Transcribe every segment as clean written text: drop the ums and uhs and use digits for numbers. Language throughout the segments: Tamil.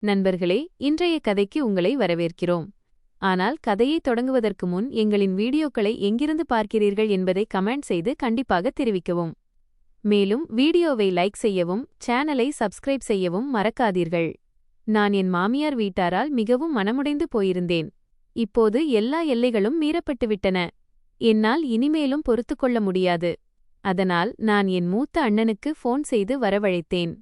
நண்பர்களே, இன்றைய கதைக்கு உங்களை வரவேற்கிறோம். ஆனால் கதையை தொடங்குவதற்கு முன் எங்களின் வீடியோக்களை எங்கிருந்து பார்க்கிறீர்கள் என்பதை கமெண்ட் செய்து கண்டிப்பாக தெரிவிக்கவும். மேலும் வீடியோவை லைக் செய்யவும் சேனலை சப்ஸ்கிரைப் செய்யவும் மறக்காதீர்கள். நான் என் மாமியார் வீட்டாரால் மிகவும் மனமுடைந்து போயிருந்தேன். இப்போது எல்லா எல்லைகளும் மீறப்பட்டுவிட்டன. என்னால் இனிமேலும் பொறுத்துக்கொள்ள முடியாது. அதனால் நான் என் மூத்த அண்ணனுக்கு ஃபோன் செய்து வரவழைத்தேன்.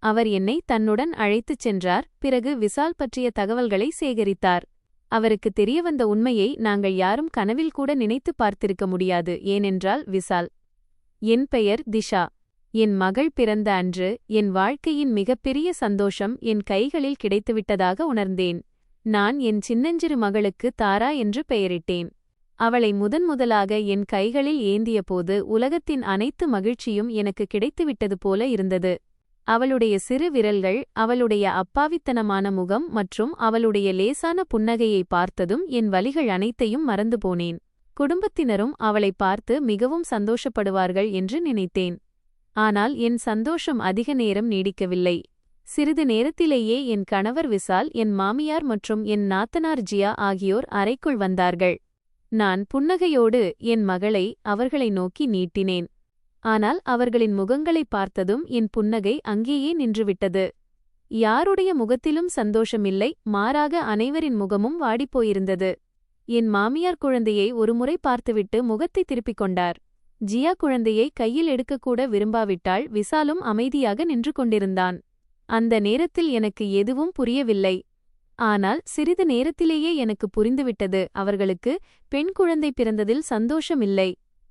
அவர் என்னை தன்னுடன் அழைத்துச் சென்றார். பிறகு விசால் பற்றிய தகவல்களை சேகரித்தார். அவருக்கு தெரியவந்த உண்மையை நாங்கள் யாரும் கனவில் கூட நினைத்து பார்த்திருக்க முடியாது. ஏனென்றால் விசால். என் பெயர் திஷா. என் மகள் பிறந்த அன்று என் வாழ்க்கையின் மிகப்பெரிய சந்தோஷம் என் கைகளில் கிடைத்துவிட்டதாக உணர்ந்தேன். நான் என் சின்னஞ்சிறு மகளுக்கு தாரா என்று பெயரிட்டேன். அவளை முதன்முதலாக என் கைகளில் ஏந்தியபோது உலகத்தின் அனைத்து மகிழ்ச்சியும் எனக்கு கிடைத்துவிட்டது போல இருந்தது. அவளுடைய சிறு விரல்கள், அவளுடைய அப்பாவித்தனமான முகம் மற்றும் அவளுடைய லேசான புன்னகையை பார்த்ததும் என் வலிகள் அனைத்தையும் மறந்து போனேன். குடும்பத்தினரும் அவளை பார்த்து மிகவும் சந்தோஷப்படுவார்கள் என்று நினைத்தேன். ஆனால் என் சந்தோஷம் அதிக நேரம் நீடிக்கவில்லை. சிறிது நேரத்திலேயே என் கணவர் விசால், என் மாமியார் மற்றும் என் நாத்தனார் ஜியா ஆகியோர் அறைக்குள் வந்தார்கள். நான் புன்னகையோடு என் மகளை அவர்களை நோக்கி நீட்டினேன். ஆனால் அவர்களின் முகங்களை பார்த்ததும் என் புன்னகை அங்கேயே நின்றுவிட்டது. யாருடைய முகத்திலும் சந்தோஷமில்லை, மாறாக அனைவரின் முகமும் வாடிப்போயிருந்தது. என் மாமியார் குழந்தையை ஒருமுறை பார்த்துவிட்டு முகத்தை திருப்பிக் கொண்டார். ஜியா குழந்தையை கையில் எடுக்கக்கூட விரும்பாவிட்டால் விசாலும் அமைதியாக நின்று கொண்டிருந்தான். அந்த நேரத்தில் எனக்கு எதுவும் புரியவில்லை. ஆனால் சிறிது நேரத்திலேயே எனக்கு புரிந்துவிட்டது. அவர்களுக்கு பெண் குழந்தை பிறந்ததில் சந்தோஷமில்லை.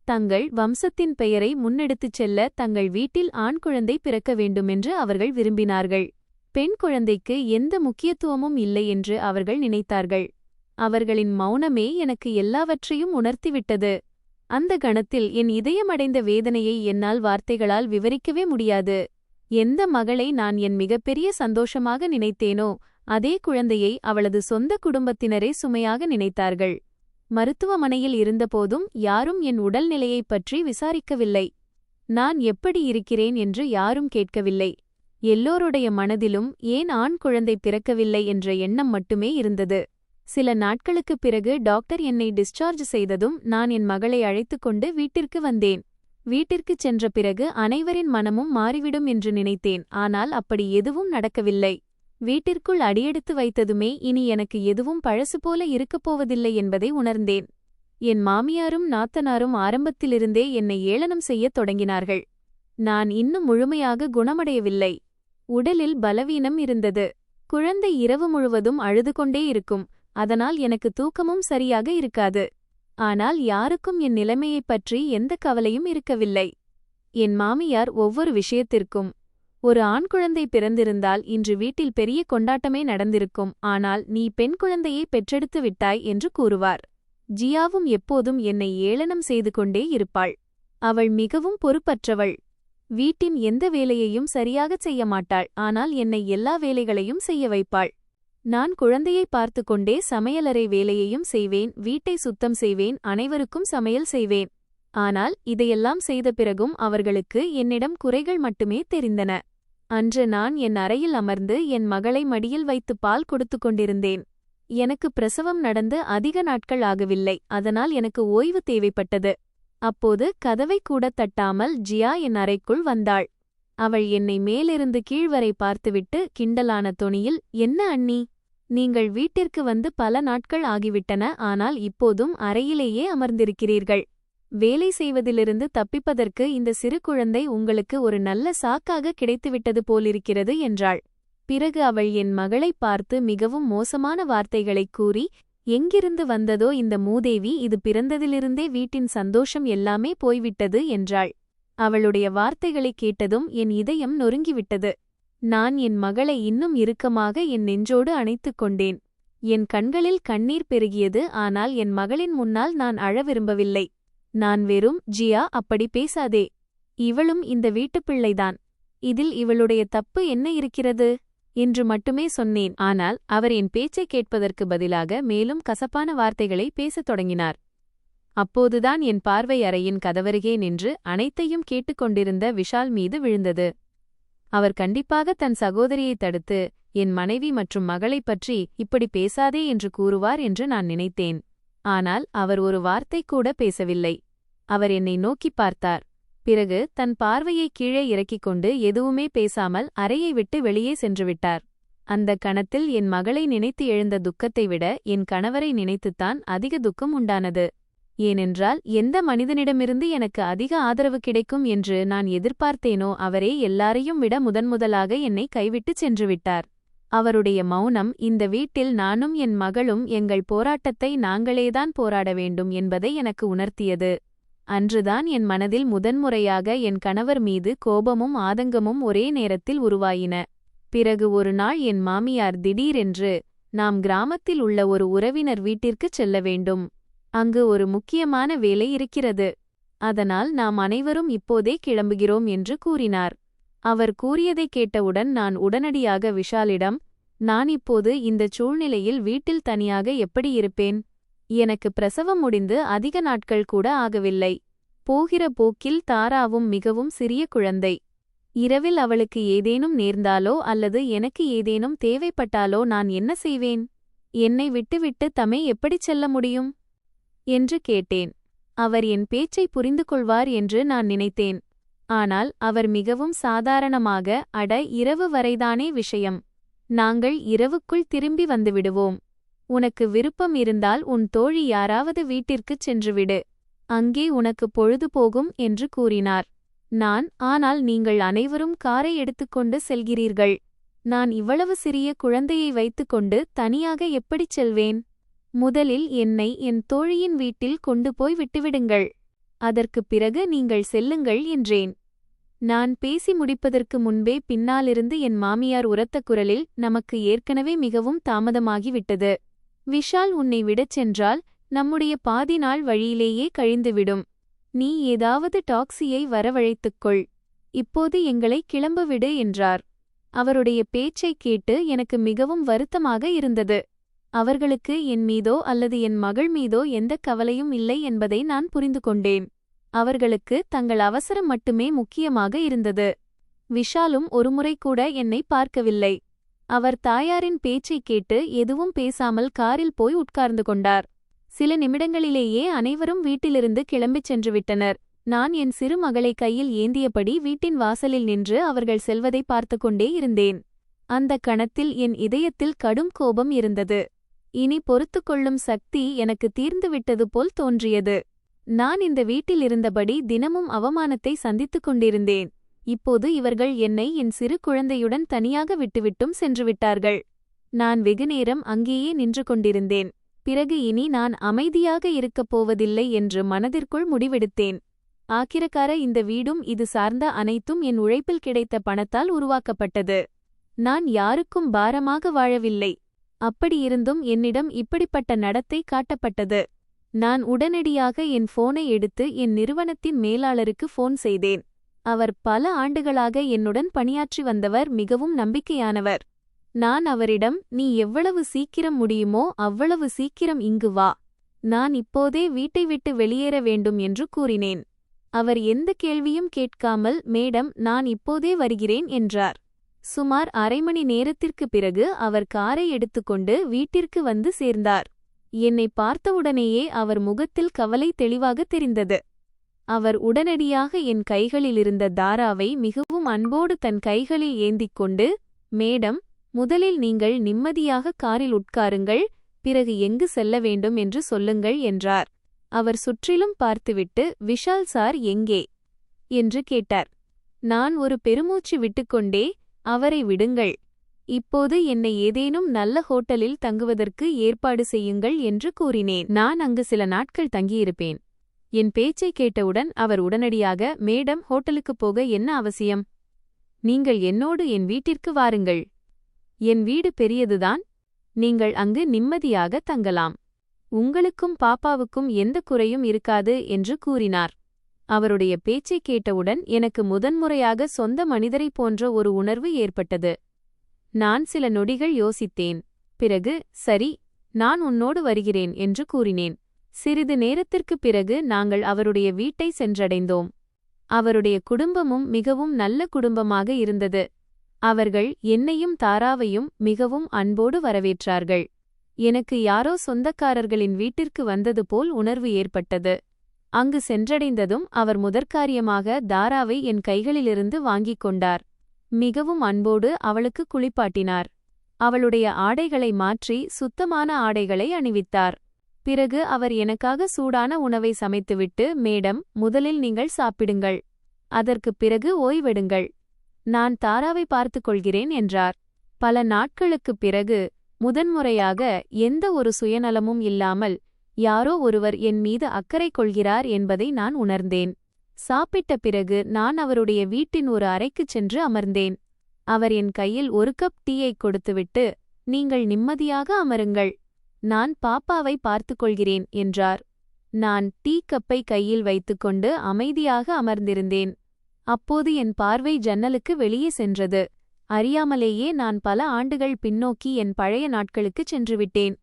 தங்கள் வம்சத்தின் பெயரை முன்னெடுத்துச் செல்ல தங்கள் வீட்டில் ஆண் குழந்தை பிறக்க வேண்டுமென்று அவர்கள் விரும்பினார்கள். பெண் குழந்தைக்கு எந்த முக்கியத்துவமும் இல்லை என்று அவர்கள் நினைத்தார்கள். அவர்களின் மௌனமே எனக்கு எல்லாவற்றையும் உணர்த்திவிட்டது. அந்த கணத்தில் என் இதயமடைந்த வேதனையை என்னால் வார்த்தைகளால் விவரிக்கவே முடியாது. எந்த மகளை நான் என் மிகப்பெரிய சந்தோஷமாக நினைத்தேனோ அதே குழந்தையை அவளது சொந்த குடும்பத்தினரே சுமையாக நினைத்தார்கள். மருத்துவமனையில் இருந்தபோதும் யாரும் என் உடல்நிலையைப் பற்றி விசாரிக்கவில்லை. நான் எப்படி இருக்கிறேன் என்று யாரும் கேட்கவில்லை. எல்லோருடைய மனதிலும் ஏன் ஆண் குழந்தை பிறக்கவில்லை என்ற எண்ணம் மட்டுமே இருந்தது. சில நாட்களுக்குப் பிறகு டாக்டர் என்னை டிஸ்சார்ஜ் செய்ததும் நான் என் மகளை அழைத்துக்கொண்டு வீட்டிற்கு வந்தேன். வீட்டிற்குச் சென்ற பிறகு அனைவரின் மனமும் மாறிவிடும் என்று நினைத்தேன். ஆனால் அப்படி எதுவும் நடக்கவில்லை. வீட்டிற்குள் அடியெடுத்து வைத்ததுமே இனி எனக்கு எதுவும் பழசு போல இருக்கப்போவதில்லை என்பதை உணர்ந்தேன். என் மாமியாரும் நாத்தனாரும் ஆரம்பத்திலிருந்தே என்னை ஏளனம் செய்யத் தொடங்கினார்கள். நான் இன்னும் முழுமையாக குணமடையவில்லை. உடலில் பலவீனம் இருந்தது. குழந்தை இரவு முழுவதும் அழுது கொண்டே இருக்கும். அதனால் எனக்கு தூக்கமும் சரியாக இருக்காது. ஆனால் யாருக்கும் என் நிலைமையைப் பற்றி எந்த கவலையும் இருக்கவில்லை. என் மாமியார் ஒவ்வொரு விஷயத்திற்கும், ஒரு ஆண் குழந்தை பிறந்திருந்தால் இன்று வீட்டில் பெரிய கொண்டாட்டமே நடந்திருக்கும். ஆனால் நீ பெண் குழந்தையை பெற்றெடுத்து விட்டாய் என்று கூறுவார். ஜியாவும் எப்போதும் என்னை ஏளனம் செய்து கொண்டே இருப்பாள். அவள் மிகவும் பொறுப்பற்றவள். வீட்டின் எந்த வேலையையும் சரியாகச் செய்ய மாட்டாள். ஆனால் என்னை எல்லா வேலைகளையும் செய்ய வைப்பாள். நான் குழந்தையை பார்த்து கொண்டே சமையலறை வேலையையும் செய்வேன், வீட்டை சுத்தம் செய்வேன், அனைவருக்கும் சமையல் செய்வேன். ஆனால் இதையெல்லாம் செய்த பிறகும் அவர்களுக்கு என்னிடம் குறைகள் மட்டுமே தெரிந்தன. அன்று நான் என் அறையில் அமர்ந்து என் மகளை மடியில் வைத்து பால் கொடுத்து கொண்டிருந்தேன். எனக்கு பிரசவம் நடந்து அதிக நாட்கள் ஆகவில்லை. அதனால் எனக்கு ஓய்வு தேவைப்பட்டது. அப்போது கதவை கூட தட்டாமல் ஜியா என் அறைக்குள் வந்தாள். அவள் என்னை மேலிருந்து கீழ்வரை பார்த்துவிட்டு கிண்டலான தொனியில், என்ன அண்ணி, நீங்கள் வீட்டிற்கு வந்து பல நாட்கள் ஆகிவிட்டன. ஆனால் இப்போதும் அறையிலேயே அமர்ந்திருக்கிறீர்கள். வேலை செய்வதிலிருந்து தப்பிப்பதற்கு இந்த சிறு குழந்தை உங்களுக்கு ஒரு நல்ல சாக்காக கிடைத்துவிட்டது போலிருக்கிறது என்றாள். பிறகு அவள் என் மகளைப் பார்த்து மிகவும் மோசமான வார்த்தைகளைக் கூறி, எங்கிருந்து வந்ததோ இந்த மூதேவி, இது பிறந்ததிலிருந்தே வீட்டின் சந்தோஷம் எல்லாமே போய்விட்டது என்றாள். அவளுடைய வார்த்தைகளைக் கேட்டதும் என் இதயம் நொறுங்கிவிட்டது. நான் என் மகளை இன்னும் இறுக்கமாக என் நெஞ்சோடு அணைத்துக் கொண்டேன். என் கண்களில் கண்ணீர் பெருகியது. ஆனால் என் மகளின் முன்னால் நான் அழ விரும்பவில்லை. நான் வெறும், ஜியா, அப்படி பேசாதே. இவளும் இந்த வீட்டுப்பிள்ளைதான். இதில் இவளுடைய தப்பு என்ன இருக்கிறது என்று மட்டுமே சொன்னேன். ஆனால் அவர் என் பேச்சைக் கேட்பதற்கு பதிலாக மேலும் கசப்பான வார்த்தைகளை பேசத் தொடங்கினார். அப்போதுதான் என் பார்வை அறையின் கதவருகே நின்று அனைத்தையும் கேட்டுக்கொண்டிருந்த விஷால் மீது விழுந்தது. அவர் கண்டிப்பாக தன் சகோதரியை தடுத்து, என் மனைவி மற்றும் மகளைப் பற்றி இப்படி பேசாதே என்று கூறுவார் என்று நான் நினைத்தேன். ஆனால் அவர் ஒரு வார்த்தை கூட பேசவில்லை. அவர் என்னை நோக்கிப் பார்த்தார். பிறகு தன் பார்வையை கீழே இறக்கிக் கொண்டு எதுவுமே பேசாமல் அறையை விட்டு வெளியே சென்றுவிட்டார். அந்த கணத்தில் என் மகளை நினைத்து எழுந்த துக்கத்தை விட என் கணவரை நினைத்துத்தான் அதிக துக்கம் உண்டானது. ஏனென்றால் எந்த மனிதனிடமிருந்து எனக்கு அதிக ஆதரவு கிடைக்கும் என்று நான் எதிர்பார்த்தேனோ அவரே எல்லாரையும் விட முதன்முதலாக என்னை கைவிட்டுச் சென்றுவிட்டார். அவருடைய மௌனம் இந்த வீட்டில் நானும் என் மகளும் எங்கள் போராட்டத்தை நாங்களேதான் போராட வேண்டும் என்பதை எனக்கு உணர்த்தியது. அன்றுதான் என் மனதில் முதன்முறையாக என் கணவர் மீது கோபமும் ஆதங்கமும் ஒரே நேரத்தில் உருவாயின. பிறகு ஒரு நாள் என் மாமியார் திடீரென்று, நாம் கிராமத்தில் உள்ள ஒரு உறவினர் வீட்டிற்குச் செல்ல வேண்டும். அங்கு ஒரு முக்கியமான வேலை இருக்கிறது. அதனால் நாம் அனைவரும் இப்போதே கிளம்புகிறோம் என்று கூறினார். அவர் கூறியதைக் கேட்டவுடன் நான் உடனடியாக விஷாலிடம், நான் இப்போது இந்தச் சூழ்நிலையில் வீட்டில் தனியாக எப்படி இருப்பேன்? எனக்கு பிரசவம் முடிந்து அதிக நாட்கள் கூட ஆகவில்லை. போகிற போக்கில் தாராவும் மிகவும் சிறிய குழந்தை. இரவில் அவளுக்கு ஏதேனும் நேர்ந்தாலோ அல்லது எனக்கு ஏதேனும் தேவைப்பட்டாலோ நான் என்ன செய்வேன்? என்னை விட்டுவிட்டு தமே எப்படிச் செல்ல முடியும் என்று கேட்டேன். அவர் என் பேச்சை புரிந்து கொள்வார் என்று நான் நினைத்தேன். ஆனால் அவர் மிகவும் சாதாரணமாக, அட, இரவு வரைதானே விஷயம். நாங்கள் இரவுக்குள் திரும்பி வந்துவிடுவோம். உனக்கு விருப்பம் இருந்தால் உன் தோழி யாராவது வீட்டிற்குச் சென்றுவிடு. அங்கே உனக்கு பொழுது போகும் என்று கூறினார். ஆனால் நீங்கள் அனைவரும் காரை எடுத்துக்கொண்டு செல்கிறீர்கள். நான் இவ்வளவு சிறிய குழந்தையை வைத்துக்கொண்டு தனியாக எப்படிச் செல்வேன்? முதலில் என்னை என் தோழியின் வீட்டில் கொண்டு போய் விட்டுவிடுங்கள். அதற்குப் பிறகு நீங்கள் செல்லுங்கள் என்றேன். நான் பேசி முடிப்பதற்கு முன்பே பின்னாலிருந்து என் மாமியார் உரத்த குரலில், நமக்கு ஏற்கனவே மிகவும் தாமதமாகிவிட்டது. விஷால் உன்னை விடச் சென்றால் நம்முடைய பாதி நாள் வழியிலேயே கழிந்துவிடும். நீ ஏதாவது டாக்ஸியை வரவழைத்துக்கொள். இப்போது எங்களை கிளம்பவிடு என்றார். அவருடைய பேச்சைக் கேட்டு எனக்கு மிகவும் வருத்தமாக இருந்தது. அவர்களுக்கு என் மீதோ அல்லது என் மகள் மீதோ எந்தக் கவலையும் இல்லை என்பதை நான் புரிந்து கொண்டேன். அவர்களுக்கு தங்கள் அவசரம் மட்டுமே முக்கியமாக இருந்தது. விஷாலும் ஒருமுறை கூட என்னை பார்க்கவில்லை. அவர் தாயாரின் பேச்சைக் கேட்டு எதுவும் பேசாமல் காரில் போய் உட்கார்ந்து கொண்டார். சில நிமிடங்களிலேயே அனைவரும் வீட்டிலிருந்து கிளம்பிச் சென்றுவிட்டனர். நான் என் சிறு மகளை கையில் ஏந்தியபடி வீட்டின் வாசலில் நின்று அவர்கள் செல்வதை பார்த்து கொண்டே இருந்தேன். அந்த கணத்தில் என் இதயத்தில் கடும் கோபம் இருந்தது. இனி பொறுத்துக்கொள்ளும் சக்தி எனக்கு தீர்ந்துவிட்டது போல் தோன்றியது. நான் இந்த வீட்டில் இருந்தபடி தினமும் அவமானத்தை சந்தித்துக் கொண்டிருந்தேன். இப்போது இவர்கள் என்னை என் சிறு குழந்தையுடன் தனியாக விட்டுவிட்டும் சென்றுவிட்டார்கள். நான் வெகுநேரம் அங்கேயே நின்று கொண்டிருந்தேன். பிறகு இனி நான் அமைதியாக இருக்கப் போவதில்லை என்று மனதிற்குள் முடிவெடுத்தேன். ஆக்கிரக்கார இந்த வீடும் இது சார்ந்த அனைத்தும் என் உழைப்பில் கிடைத்த பணத்தால் உருவாக்கப்பட்டது. நான் யாருக்கும் பாரமாக வாழவில்லை. அப்படியிருந்தும் என்னிடம் இப்படிப்பட்ட நடத்தை காட்டப்பட்டது. நான் உடனடியாக என் போனை எடுத்து என் நிறுவனத்தின் மேலாளருக்கு போன் செய்தேன். அவர் பல ஆண்டுகளாக என்னுடன் பணியாற்றி வந்தவர், மிகவும் நம்பிக்கையானவர். நான் அவரிடம், நீ எவ்வளவு சீக்கிரம் முடியுமோ அவ்வளவு சீக்கிரம் இங்கு வா. நான் இப்போதே வீட்டை விட்டு வெளியேற வேண்டும் என்று கூறினேன். அவர் எந்த கேள்வியும் கேட்காமல், மேடம், நான் இப்போதே வருகிறேன் என்றார். சுமார் அரை மணி நேரத்திற்குப் பிறகு அவர் காரை எடுத்துக்கொண்டு வீட்டிற்கு வந்து சேர்ந்தார். என்னை பார்த்தவுடனேயே அவர் முகத்தில் கவலை தெளிவாக தெரிந்தது. அவர் உடனடியாக என் கைகளிலிருந்த தாராவை மிகவும் அன்போடு தன் கைகளில் ஏந்திக் கொண்டு, மேடம், முதலில் நீங்கள் நிம்மதியாக காரில் உட்காருங்கள், பிறகு எங்கு செல்ல வேண்டும் என்று சொல்லுங்கள் என்றார். அவர் சுற்றிலும் பார்த்துவிட்டு, விஷால் சார் எங்கே என்று கேட்டார். நான் ஒரு பெருமூச்சு விட்டுக்கொண்டே, அவரை விடுங்கள். இப்போது என்னை ஏதேனும் நல்ல ஹோட்டலில் தங்குவதற்கு ஏற்பாடு செய்யுங்கள் என்று கூறினேன். நான் அங்கு சில நாட்கள் தங்கியிருப்பேன். என் பேச்சை கேட்டவுடன் அவர் உடனடியாக, மேடம், ஹோட்டலுக்குப் போக என்ன அவசியம்? நீங்கள் என்னோடு என் வீட்டிற்கு வாருங்கள். என் வீடு பெரியதுதான். நீங்கள் அங்கு நிம்மதியாக தங்கலாம். உங்களுக்கும் பாப்பாவுக்கும் எந்த குறையும் இருக்காது என்று கூறினார். அவருடைய பேச்சைக் கேட்டவுடன் எனக்கு முதன்முறையாக சொந்த மனிதரைப் போன்ற ஒரு உணர்வு ஏற்பட்டது. நான் சில நொடிகள் யோசித்தேன். பிறகு, சரி, நான் உன்னோடு வருகிறேன் என்று கூறினேன். சிறிது நேரத்திற்குப் பிறகு நாங்கள் அவருடைய வீட்டை சென்றடைந்தோம். அவருடைய குடும்பமும் மிகவும் நல்ல குடும்பமாக இருந்தது. அவர்கள் என்னையும் தாராவையும் மிகவும் அன்போடு வரவேற்றார்கள். எனக்கு யாரோ சொந்தக்காரர்களின் வீட்டிற்கு வந்தது போல் உணர்வு ஏற்பட்டது. அங்கு சென்றடைந்ததும் அவர் முதற்காரியமாக தாராவை என் கைகளிலிருந்து வாங்கிக் கொண்டார். மிகவும் அன்போடு அவளுக்கு குளிப்பாட்டினார். அவளுடைய ஆடைகளை மாற்றி சுத்தமான ஆடைகளை அணிவித்தார். பிறகு அவர் எனக்காக சூடான உணவை சமைத்துவிட்டு, மேடம், முதலில் நீங்கள் சாப்பிடுங்கள், அதற்குப் பிறகு ஓய்வெடுங்கள், நான் தாராவை பார்த்துக் கொள்கிறேன் என்றார். பல நாட்களுக்குப் பிறகு முதன்முறையாக எந்த ஒரு சுயநலமும் இல்லாமல் யாரோ ஒருவர் என் மீது அக்கறை கொள்கிறார் என்பதை நான் உணர்ந்தேன். சாப்பிட்ட பிறகு நான் அவருடைய வீட்டின் ஒரு அறைக்குச் சென்று அமர்ந்தேன். அவர் என் கையில் ஒரு கப் டீயைக் கொடுத்துவிட்டு, நீங்கள் நிம்மதியாக அமருங்கள், நான் பாப்பாவை பார்த்துக் கொள்கிறேன் என்றார். நான் டீ கப்பை கையில் வைத்துக்கொண்டு அமைதியாக அமர்ந்திருந்தேன். அப்போது என் பார்வை ஜன்னலுக்கு வெளியே சென்றது. அறியாமலேயே நான் பல ஆண்டுகள் பின்னோக்கி என் பழைய நாட்களுக்குச் சென்றுவிட்டேன்.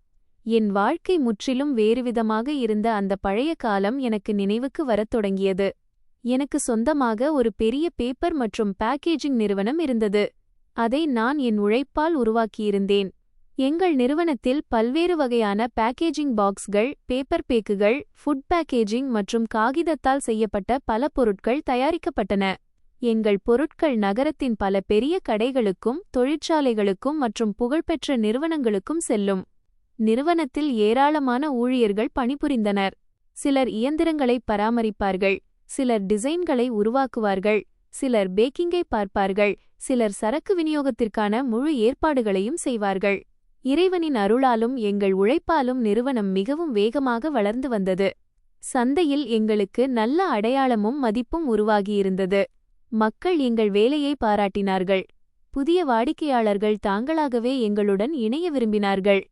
என் வாழ்க்கை முற்றிலும் வேறுவிதமாக இருந்த அந்த பழைய காலம் எனக்கு நினைவுக்கு வரத் தொடங்கியது. எனக்கு சொந்தமாக ஒரு பெரிய பேப்பர் மற்றும் பேக்கேஜிங் நிறுவனம் இருந்தது. அதை நான் என் உழைப்பால் உருவாக்கியிருந்தேன். எங்கள் நிறுவனத்தில் பல்வேறு வகையான பேக்கேஜிங் பாக்ஸ்கள், பேப்பர் பேக்குகள், ஃபுட் பேக்கேஜிங் மற்றும் காகிதத்தால் செய்யப்பட்ட பல பொருட்கள் தயாரிக்கப்பட்டன. எங்கள் பொருட்கள் நகரத்தின் பல பெரிய கடைகளுக்கும் தொழிற்சாலைகளுக்கும் மற்றும் புகழ்பெற்ற நிறுவனங்களுக்கும் செல்லும். நிறுவனத்தில் ஏராளமான ஊழியர்கள் பணிபுரிந்தனர். சிலர் இயந்திரங்களை பராமரிப்பார்கள், சிலர் டிசைன்களை உருவாக்குவார்கள், சிலர் பேக்கிங்கை பார்ப்பார்கள், சிலர் சரக்கு விநியோகத்திற்கான முழு ஏற்பாடுகளையும் செய்வார்கள். இறைவனின் அருளாலும் எங்கள் உழைப்பாலும் நிறுவனம் மிகவும் வேகமாக வளர்ந்து வந்தது. சந்தையில் எங்களுக்கு நல்ல அடையாளமும் மதிப்பும் உருவாகியிருந்தது. மக்கள் எங்கள் வேலையை பாராட்டினார்கள். புதிய வாடிக்கையாளர்கள் தாங்களாகவே எங்களுடன் இணைய விரும்பினார்கள்.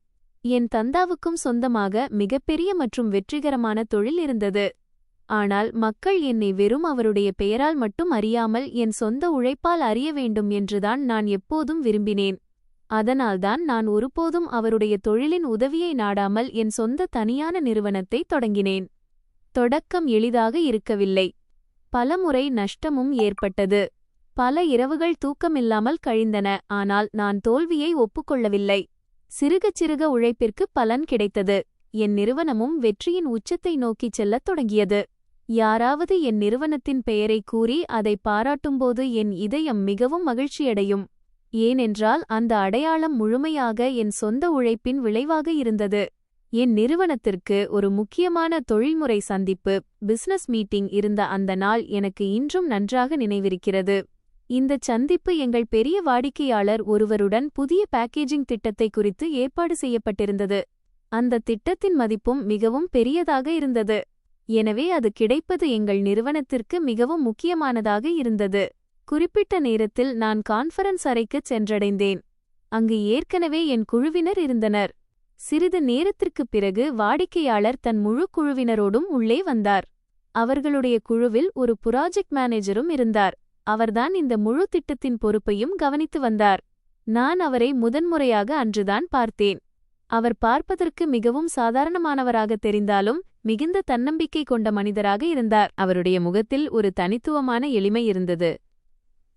என் தந்தாவுக்கும் சொந்தமாக மிகப்பெரிய மற்றும் வெற்றிகரமான தொழில் இருந்தது. ஆனால் மக்கள் என்னை வெறும் அவருடைய பெயரால் மட்டும் அறியாமல் என் சொந்த உழைப்பால் அறிய வேண்டும் என்றுதான் நான் எப்போதும் விரும்பினேன். அதனால்தான் நான் ஒருபோதும் அவருடைய தொழிலின் உதவியை நாடாமல் என் சொந்த தனியான நிறுவனத்தை தொடங்கினேன். தொடக்கம் எளிதாக இருக்கவில்லை. பலமுறை நஷ்டமும் ஏற்பட்டது. பல இரவுகள் தூக்கமில்லாமல் கழிந்தன. ஆனால் நான் தோல்வியை ஒப்புக்கொள்ளவில்லை. சிறுகச் சிறுக உழைப்பிற்கு பலன் கிடைத்தது. என் நிறுவனமும் வெற்றியின் உச்சத்தை நோக்கிச் செல்லத் தொடங்கியது. யாராவது என் நிறுவனத்தின் பெயரை கூறி அதை பாராட்டும்போது என் இதயம் மிகவும் மகிழ்ச்சியடையும். ஏனென்றால் அந்த அடையாளம் முழுமையாக என் சொந்த உழைப்பின் விளைவாக இருந்தது. என் நிறுவனத்திற்கு ஒரு முக்கியமான தொழில்முறை சந்திப்பு, பிசினஸ் மீட்டிங் இருந்த அந்த நாள் எனக்கு இன்றும் நன்றாக நினைவிருக்கிறது. இந்தச் சந்திப்பு எங்கள் பெரிய வாடிக்கையாளர் ஒருவருடன் புதிய பேக்கேஜிங் திட்டத்தை குறித்து ஏற்பாடு செய்யப்பட்டிருந்தது. அந்த திட்டத்தின் மதிப்பும் மிகவும் பெரியதாக இருந்தது. எனவே அது கிடைப்பது எங்கள் நிறுவனத்திற்கு மிகவும் முக்கியமானதாக இருந்தது. குறிப்பிட்ட நேரத்தில் நான் கான்ஃபரன்ஸ் அறைக்குச் சென்றடைந்தேன். அங்கு ஏற்கனவே என் குழுவினர் இருந்தனர். சிறிது நேரத்திற்குப் பிறகு வாடிக்கையாளர் தன் முழு குழுவினரோடும் உள்ளே வந்தார். அவர்களுடைய குழுவில் ஒரு புராஜெக்ட் மேனேஜரும் இருந்தார். அவர்தான் இந்த முழு திட்டத்தின் பொறுப்பையும் கவனித்து வந்தார். நான் அவரை முதன்முறையாக அன்றுதான் பார்த்தேன். அவர் பார்ப்பதற்கு மிகவும் சாதாரணமானவராக தெரிந்தாலும் மிகுந்த தன்னம்பிக்கை கொண்ட மனிதராக இருந்தார். அவருடைய முகத்தில் ஒரு தனித்துவமான எளிமை இருந்தது.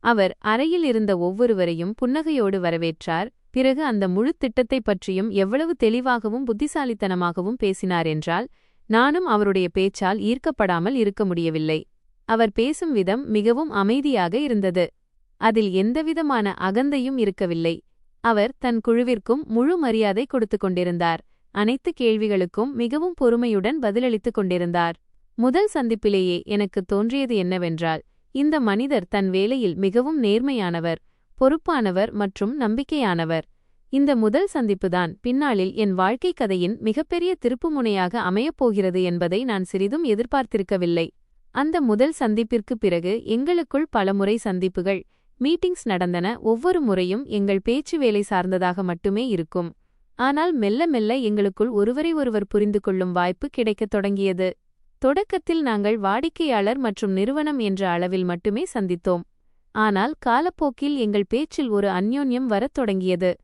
அவர் அறையில் இருந்த ஒவ்வொருவரையும் புன்னகையோடு வரவேற்றார். பிறகு அந்த முழு திட்டத்தைப் பற்றியும் எவ்வளவு தெளிவாகவும் புத்திசாலித்தனமாகவும் பேசினார் என்றால், நானும் அவருடைய பேச்சால் ஈர்க்கப்படாமல் இருக்க முடியவில்லை. அவர் பேசும் விதம் மிகவும் அமைதியாக இருந்தது. அதில் எந்தவிதமான அகந்தையும் இருக்கவில்லை. அவர் தன் குழுவிற்கும் முழு மரியாதை கொடுத்துக் கொண்டிருந்தார். அனைத்து கேள்விகளுக்கும் மிகவும் பொறுமையுடன் பதிலளித்துக் கொண்டிருந்தார். முதல் சந்திப்பிலேயே எனக்கு தோன்றியது என்னவென்றால், இந்த மனிதர் தன் வேலையில் மிகவும் நேர்மையானவர், பொறுப்பானவர் மற்றும் நம்பிக்கையானவர். இந்த முதல் சந்திப்புதான் பின்னாளில் என் வாழ்க்கை கதையின் மிகப்பெரிய திருப்புமுனையாக அமையப்போகிறது என்பதை நான் சிறிதும் எதிர்பார்த்திருக்கவில்லை. அந்த முதல் சந்திப்பிற்குப் பிறகு எங்களுக்குள் பலமுறை சந்திப்புகள், மீட்டிங்ஸ் நடந்தன. ஒவ்வொரு முறையும் எங்கள் பேச்சு வேலை சார்ந்ததாக மட்டுமே இருக்கும். ஆனால் மெல்ல மெல்ல எங்களுக்குள் ஒருவரை ஒருவர் புரிந்து கொள்ளும் வாய்ப்பு கிடைக்கத் தொடங்கியது. தொடக்கத்தில் நாங்கள் வாடிக்கையாளர் மற்றும் நிறுவனம் என்ற அளவில் மட்டுமே சந்தித்தோம். ஆனால் காலப்போக்கில் எங்கள் பேச்சில் ஒரு அந்யோன்யம் வரத் தொடங்கியது.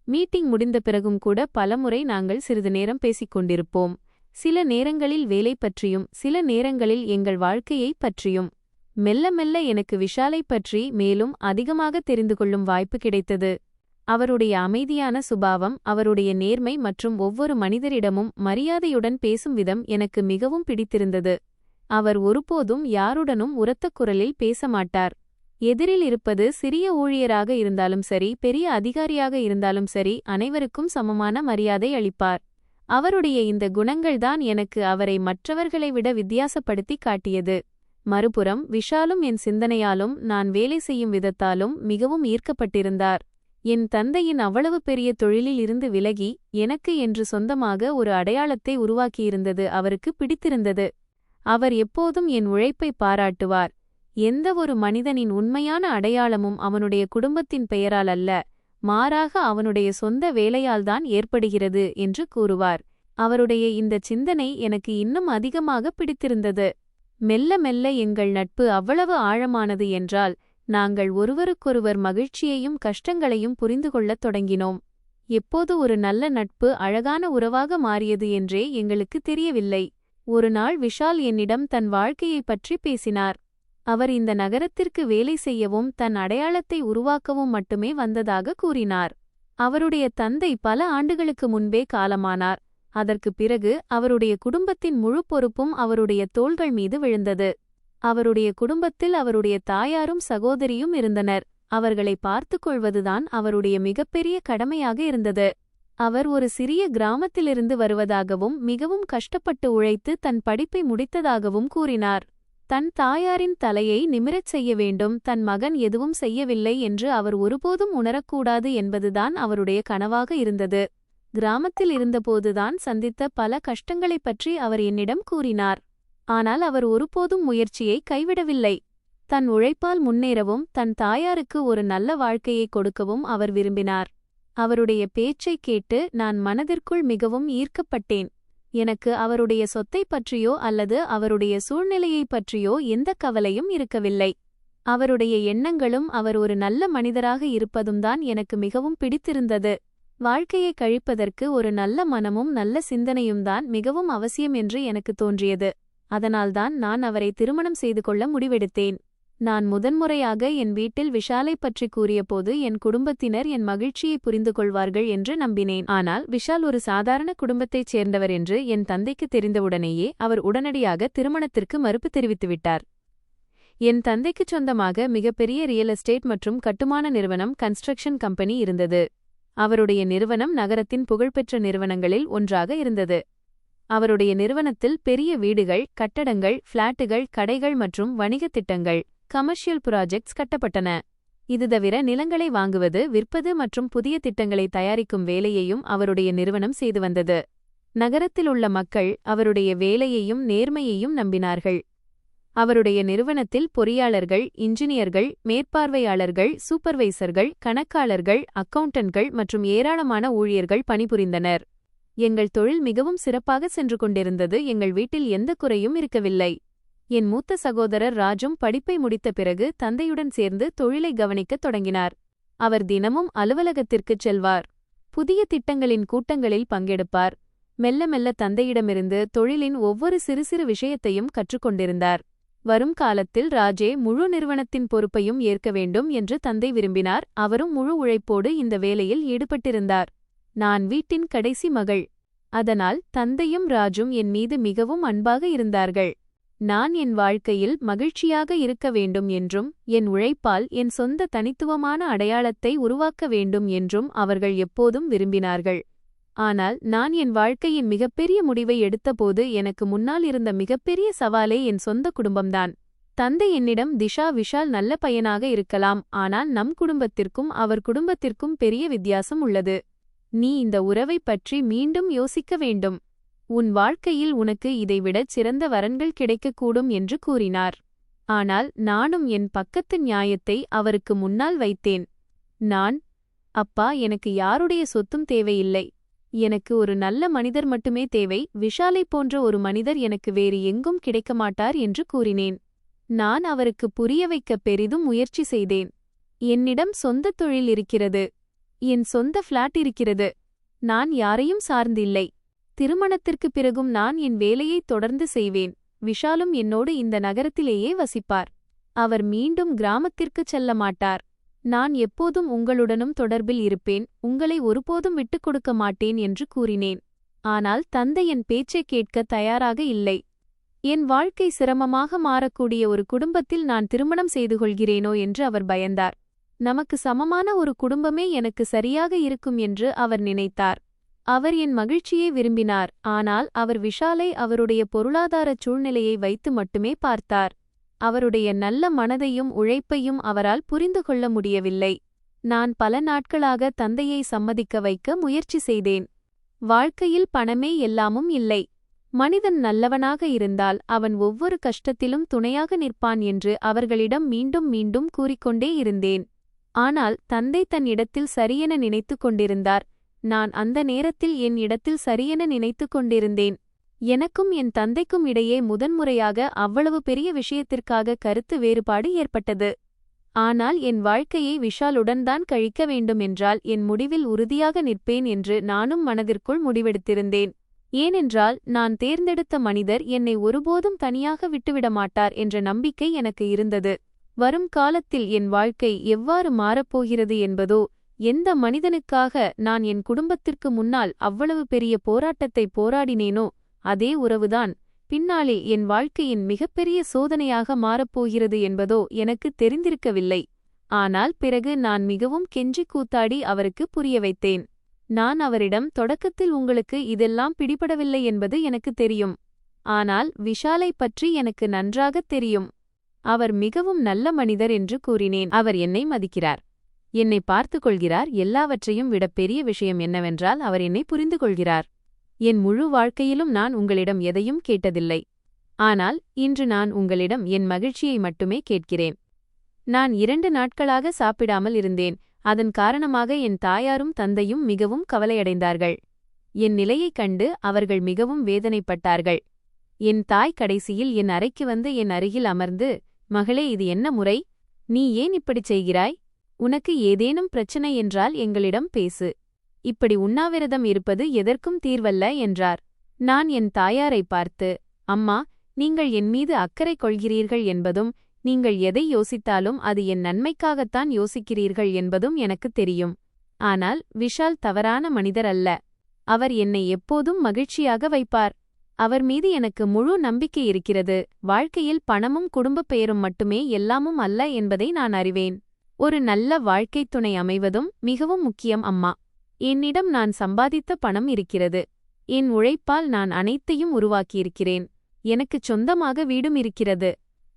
மீட்டிங் முடிந்த பிறகும் கூட பலமுறை நாங்கள் சிறிது நேரம் பேசிக் கொண்டிருப்போம். சில நேரங்களில் வேலை பற்றியும், சில நேரங்களில் எங்கள் வாழ்க்கையைப் பற்றியும். மெல்ல மெல்ல எனக்கு விஷாலைப் பற்றி மேலும் அதிகமாக தெரிந்து கொள்ளும் வாய்ப்பு கிடைத்தது. அவருடைய அமைதியான சுபாவம், அவருடைய நேர்மை மற்றும் ஒவ்வொரு மனிதரிடமும் மரியாதையுடன் பேசும் விதம் எனக்கு மிகவும் பிடித்திருந்தது. அவர் ஒருபோதும் யாருடனும் உரத்த குரலில் பேச மாட்டார். எதிரில் இருப்பது சிறிய ஊழியராக இருந்தாலும் சரி, பெரிய அதிகாரியாக இருந்தாலும் சரி, அனைவருக்கும் சமமான மரியாதை அளிப்பார். அவருடைய இந்த குணங்கள்தான் எனக்கு அவரை மற்றவர்களை விட வித்தியாசப்படுத்தி காட்டியது. மறுபுறம் விஷாலும் என் சிந்தனையாலும் நான் வேலை செய்யும் விதத்தாலும் மிகவும் ஈர்க்கப்பட்டிருந்தார். என் தந்தையின் அவ்வளவு பெரிய தொழிலில் இருந்து விலகி எனக்கு என்று சொந்தமாக ஒரு அடையாளத்தை உருவாக்கியிருந்தது அவருக்கு பிடித்திருந்தது. அவர் எப்போதும் என் உழைப்பை பாராட்டுவார். எந்த ஒரு மனிதனின் உண்மையான அடையாளமும் அவனுடைய குடும்பத்தின் பெயரால் அல்ல, மாறாக அவனுடைய சொந்த வேலையால்தான் ஏற்படுகிறது என்று கூறுவார். அவருடைய இந்த சிந்தனை எனக்கு இன்னும் அதிகமாக பிடித்திருந்தது. மெல்ல மெல்ல எங்கள் நட்பு அவ்வளவு ஆழமானது என்றால், நாங்கள் ஒருவருக்கொருவர் மகிழ்ச்சியையும் கஷ்டங்களையும் புரிந்து கொள்ளத் தொடங்கினோம். எப்போது ஒரு நல்ல நட்பு அழகான உறவாக மாறியது என்றே எங்களுக்கு தெரியவில்லை. ஒரு நாள் விஷால் என்னிடம் தன் வாழ்க்கையைப் பற்றி பேசினார். அவர் இந்த நகரத்திற்கு வேலை செய்யவும் தன் அடையாளத்தை உருவாக்கவும் மட்டுமே வந்ததாக கூறினார். அவருடைய தந்தை பல ஆண்டுகளுக்கு முன்பே காலமானார். அதற்குப் பிறகு அவருடைய குடும்பத்தின் முழு பொறுப்பும் அவருடைய தோள்கள் மீது விழுந்தது. அவருடைய குடும்பத்தில் அவருடைய தாயாரும் சகோதரியும் இருந்தனர். அவர்களை பார்த்துக் கொள்வதுதான் அவருடைய மிகப்பெரிய கடமையாக இருந்தது. அவர் ஒரு சிறிய கிராமத்திலிருந்து வருவதாகவும் மிகவும் கஷ்டப்பட்டு உழைத்து தன் படிப்பை முடித்ததாகவும் கூறினார். தன் தாயாரின் தலையை நிமிரச் செய்ய வேண்டும், தன் மகன் எதுவும் செய்யவில்லை என்று அவர் ஒருபோதும் உணரக்கூடாது என்பதுதான் அவருடைய கனவாக இருந்தது. கிராமத்தில் இருந்தபோதுதான் சந்தித்த பல கஷ்டங்களைப் பற்றி அவர் என்னிடம் கூறினார். ஆனால் அவர் ஒருபோதும் முயற்சியை கைவிடவில்லை. தன் உழைப்பால் முன்னேறவும் தன் தாயாருக்கு ஒரு நல்ல வாழ்க்கையை கொடுக்கவும் அவர் விரும்பினார். அவருடைய பேச்சைக் கேட்டு நான் மனதிற்குள் மிகவும் ஈர்க்கப்பட்டேன். எனக்கு அவருடைய சொத்தைப் பற்றியோ அல்லது அவருடைய சூழ்நிலையைப் பற்றியோ எந்த கவலையும் இருக்கவில்லை. அவருடைய எண்ணங்களும் அவர் ஒரு நல்ல மனிதராக இருப்பதும்தான் எனக்கு மிகவும் பிடித்திருந்தது. வாழ்க்கையை கழிப்பதற்கு ஒரு நல்ல மனமும் நல்ல சிந்தனையும்தான் மிகவும் அவசியம் என்று எனக்கு தோன்றியது. அதனால்தான் நான் அவரை திருமணம் செய்து கொள்ள முடிவெடுத்தேன். நான் முதன்முறையாக என் வீட்டில் விஷாலைப் பற்றி கூறியபோது என் குடும்பத்தினர் என் மகிழ்ச்சியை புரிந்து கொள்வார்கள் என்று நம்பினேன். ஆனால் விஷால் ஒரு சாதாரண குடும்பத்தைச் சேர்ந்தவர் என்று என் தந்தைக்கு தெரிந்தவுடனேயே அவர் உடனடியாக திருமணத்திற்கு மறுப்பு தெரிவித்துவிட்டார். என் தந்தைக்குச் சொந்தமாக மிகப்பெரிய ரியல் எஸ்டேட் மற்றும் கட்டுமான நிறுவனம் கன்ஸ்ட்ரக்ஷன் கம்பெனி இருந்தது. அவருடைய நிறுவனம் நகரத்தின் புகழ்பெற்ற நிறுவனங்களில் ஒன்றாக இருந்தது. அவருடைய நிறுவனத்தில் பெரிய வீடுகள், கட்டடங்கள், பிளாட்டுகள், கடைகள் மற்றும் வணிகத் திட்டங்கள், கமர்ஷியல் ப்ராஜெக்ட்ஸ் கட்டப்பட்டன. இது தவிர நிலங்களை வாங்குவது, விற்பது மற்றும் புதிய திட்டங்களை தயாரிக்கும் வேலையையும் அவருடைய நிறுவனம் செய்து வந்தது. நகரத்தில் உள்ள மக்கள் அவருடைய வேலையையும் நேர்மையையும் நம்பினார்கள். அவருடைய நிறுவனத்தில் பொறியாளர்கள், இன்ஜினியர்கள், மேற்பார்வையாளர்கள், சூப்பர்வைசர்கள், கணக்காளர்கள், அக்கவுண்டன்ட்கள் மற்றும் ஏராளமான ஊழியர்கள் பணிபுரிந்தனர். எங்கள் தொழில் மிகவும் சிறப்பாக சென்று கொண்டிருந்தது. எங்கள் வீட்டில் எந்த குறையும் இருக்கவில்லை. என் மூத்த சகோதரர் ராஜும் படிப்பை முடித்த பிறகு தந்தையுடன் சேர்ந்து தொழிலை கவனிக்கத் தொடங்கினார். அவர் தினமும் அலுவலகத்திற்குச் செல்வார். புதிய திட்டங்களின் கூட்டங்களில் பங்கெடுப்பார். மெல்ல மெல்ல தந்தையிடமிருந்து தொழிலின் ஒவ்வொரு சிறு சிறு விஷயத்தையும் கற்றுக்கொண்டிருந்தார். வரும் காலத்தில் ராஜே முழு நிறுவனத்தின் பொறுப்பையும் ஏற்க வேண்டும் என்று தந்தை விரும்பினார். அவரும் முழு உழைப்போடு இந்த வேலையில் ஈடுபட்டிருந்தார். நான் வீட்டின் கடைசி மகள். அதனால் தந்தையும் ராஜும் என் மீது மிகவும் அன்பாக இருந்தார்கள். நான் என் வாழ்க்கையில் மகிழ்ச்சியாக இருக்க வேண்டும் என்றும் என் உழைப்பால் என் சொந்த தனித்துவமான அடையாளத்தை உருவாக்க வேண்டும் என்றும் அவர்கள் எப்போதும் விரும்பினார்கள். ஆனால் நான் என் வாழ்க்கையின் மிகப்பெரிய முடிவை எடுத்தபோது எனக்கு முன்னால் இருந்த மிகப்பெரிய சவாலே என் சொந்த குடும்பம்தான். தந்தை என்னிடம், திஷா, விஷால் நல்ல பையனாக இருக்கலாம், ஆனால் நம் குடும்பத்திற்கும் அவர் குடும்பத்திற்கும் பெரிய வித்தியாசம் உள்ளது. நீ இந்த உறவைப் பற்றி மீண்டும் யோசிக்க வேண்டும். உன் வாழ்க்கையில் உனக்கு இதைவிடச் சிறந்த வரன்கள் கிடைக்கக்கூடும் என்று கூறினார். ஆனால் நானும் என் பக்கத்து நியாயத்தை அவருக்கு முன்னால் வைத்தேன். அப்பா, எனக்கு யாருடைய சொத்தும் தேவையில்லை. எனக்கு ஒரு நல்ல மனிதர் மட்டுமே தேவை. விஷாலைப் போன்ற ஒரு மனிதர் எனக்கு வேறு எங்கும் கிடைக்கமாட்டார் என்று கூறினேன். நான் அவருக்கு புரிய வைக்க பெரிதும் முயற்சி செய்தேன். என்னிடம் சொந்த தொழில் இருக்கிறது. என் சொந்த பிளாட் இருக்கிறது. நான் யாரையும் சார்ந்தில்லை. திருமணத்திற்குப் பிறகும் நான் என் வேலையை தொடர்ந்து செய்வேன். விஷாலும் என்னோடு இந்த நகரத்திலேயே வசிப்பார். அவர் மீண்டும் கிராமத்திற்குச் செல்ல மாட்டார். நான் எப்போதும் உங்களுடனும் தொடர்பில் இருப்பேன், உங்களை ஒருபோதும் விட்டுக் கொடுக்க மாட்டேன் என்று கூறினேன். ஆனால் தந்தை என் பேச்சைக் கேட்க தயாராக இல்லை. என் வாழ்க்கை சிரமமாக மாறக்கூடிய ஒரு குடும்பத்தில் நான் திருமணம் செய்து கொள்கிறேனோ என்று அவர் பயந்தார். நமக்கு சமமான ஒரு குடும்பமே எனக்கு சரியாக இருக்கும் என்று அவர் நினைத்தார். அவர் என் மகிழ்ச்சியை விரும்பினார், ஆனால் அவர் விஷாலை அவருடைய பொருளாதாரச் சூழ்நிலையை வைத்து மட்டுமே பார்த்தார். அவருடைய நல்ல மனதையும் உழைப்பையும் அவரால் புரிந்து கொள்ள முடியவில்லை. நான் பல நாட்களாக தந்தையை சம்மதிக்க வைக்க முயற்சி செய்தேன். வாழ்க்கையில் பணமே எல்லாமும் இல்லை. மனிதன் நல்லவனாக இருந்தால் அவன் ஒவ்வொரு கஷ்டத்திலும் துணையாக நிற்பான் என்று அவர்களிடம் மீண்டும் மீண்டும் கூறிக்கொண்டே இருந்தேன். ஆனால் தந்தை தன் இடத்தில் சரியென நினைத்து கொண்டிருந்தார். நான் அந்த நேரத்தில் என் இடத்தில் சரியென நினைத்து கொண்டிருந்தேன். எனக்கும் என் தந்தைக்கும் இடையே முதன்முறையாக அவ்வளவு பெரிய விஷயத்திற்காக கருத்து வேறுபாடு ஏற்பட்டது. ஆனால் என் வாழ்க்கையை விஷாலுடன் தான் கழிக்க வேண்டுமென்றால் என் முடிவில் உறுதியாக நிற்பேன் என்று நானும் மனதிற்குள் முடிவெடுத்திருந்தேன். ஏனென்றால் நான் தேர்ந்தெடுத்த மனிதர் என்னை ஒருபோதும் தனியாக விட்டுவிடமாட்டார் என்ற நம்பிக்கை எனக்கு இருந்தது. வரும் காலத்தில் என் வாழ்க்கை எவ்வாறு மாறப்போகிறது என்பதோ, எந்த மனிதனுக்காக நான் என் குடும்பத்திற்கு முன்னால் அவ்வளவு பெரிய போராட்டத்தை போராடினேனோ அதே உறவுதான் பின்னாலே என் வாழ்க்கையின் மிகப்பெரிய சோதனையாக மாறப்போகிறது என்பதோ எனக்கு தெரிந்திருக்கவில்லை. ஆனால் பிறகு நான் மிகவும் கெஞ்சி கூத்தாடி அவருக்கு புரிய வைத்தேன். நான் அவரிடம், தொடக்கத்தில் உங்களுக்கு இதெல்லாம் பிடிபடவில்லை என்பது எனக்கு தெரியும். ஆனால் விஷாலை பற்றி எனக்கு நன்றாகத் தெரியும். அவர் மிகவும் நல்ல மனிதர் என்று கூறினேன். அவர் என்னை மதிக்கிறார், என்னை பார்த்து கொள்கிறார். எல்லாவற்றையும் விட பெரிய விஷயம் என்னவென்றால் அவர் என்னை புரிந்து கொள்கிறார். என் முழு வாழ்க்கையிலும் நான் உங்களிடம் எதையும் கேட்டதில்லை. ஆனால் இன்று நான் உங்களிடம் என் மகிழ்ச்சியை மட்டுமே கேட்கிறேன். நான் 2 நாட்களாக சாப்பிடாமல் இருந்தேன். அதன் காரணமாக என் தாயாரும் தந்தையும் மிகவும் கவலையடைந்தார்கள். என் நிலையைக் கண்டு அவர்கள் மிகவும் வேதனைப்பட்டார்கள். என் தாய் கடைசியில் என் அறைக்கு வந்து என் அருகில் அமர்ந்து, மகளே, இது என்ன முறை? நீ ஏன் இப்படிச் செய்கிறாய்? உனக்கு ஏதேனும் பிரச்சனை என்றால் எங்களிடம் பேசு. இப்படி உண்ணாவிரதம் இருப்பது எதற்கும் தீர்வல்ல என்றார். நான் என் தாயாரை பார்த்து, அம்மா, நீங்கள் என் மீது அக்கறை கொள்கிறீர்கள் என்பதும், நீங்கள் எதை யோசித்தாலும் அது என் நன்மைக்காகத்தான் யோசிக்கிறீர்கள் என்பதும் எனக்குத் தெரியும். ஆனால் விஷால் தவறான மனிதர் அல்ல. அவர் என்னை எப்போதும் மகிழ்ச்சியாக வைப்பார். அவர் மீது எனக்கு முழு நம்பிக்கை இருக்கிறது. வாழ்க்கையில் பணமும் குடும்பப் பெயரும் மட்டுமே எல்லாமும் அல்ல என்பதை நான் அறிவேன். ஒரு நல்ல வாழ்க்கைத் துணை அமைவதும் மிகவும் முக்கியம் அம்மா. என்னிடம் நான் சம்பாதித்த பணம் இருக்கிறது. என் உழைப்பால் நான் அனைத்தையும் உருவாக்கியிருக்கிறேன். எனக்குச் சொந்தமாக வீடும் இருக்கிறது.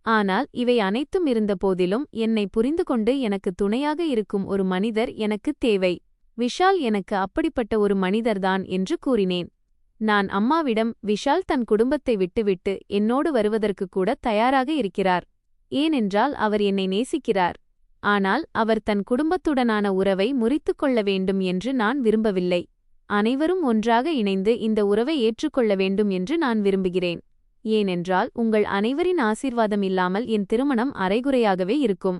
ஆனால் இவை அனைத்தும் இருந்தபோதிலும் என்னை புரிந்து கொண்டு எனக்கு துணையாக இருக்கும் ஒரு மனிதர் எனக்குத் தேவை. விஷால் எனக்கு அப்படிப்பட்ட ஒரு மனிதர்தான் என்று கூறினேன். நான் அம்மாவிடம், விஷால் தன் குடும்பத்தை விட்டுவிட்டு என்னோடு வருவதற்கு கூட தயாராக இருக்கிறார். ஏனென்றால் அவர் என்னை நேசிக்கிறார். ஆனால் அவர் தன் குடும்பத்துடனான உறவை முறித்துக் கொள்ள வேண்டும் என்று நான் விரும்பவில்லை. அனைவரும் ஒன்றாக இணைந்து இந்த உறவை ஏற்றுக்கொள்ள வேண்டும் என்று நான் விரும்புகிறேன். ஏனென்றால் உங்கள் அனைவரின் ஆசீர்வாதம் இல்லாமல் என் திருமணம் அரைகுறையாகவே இருக்கும்.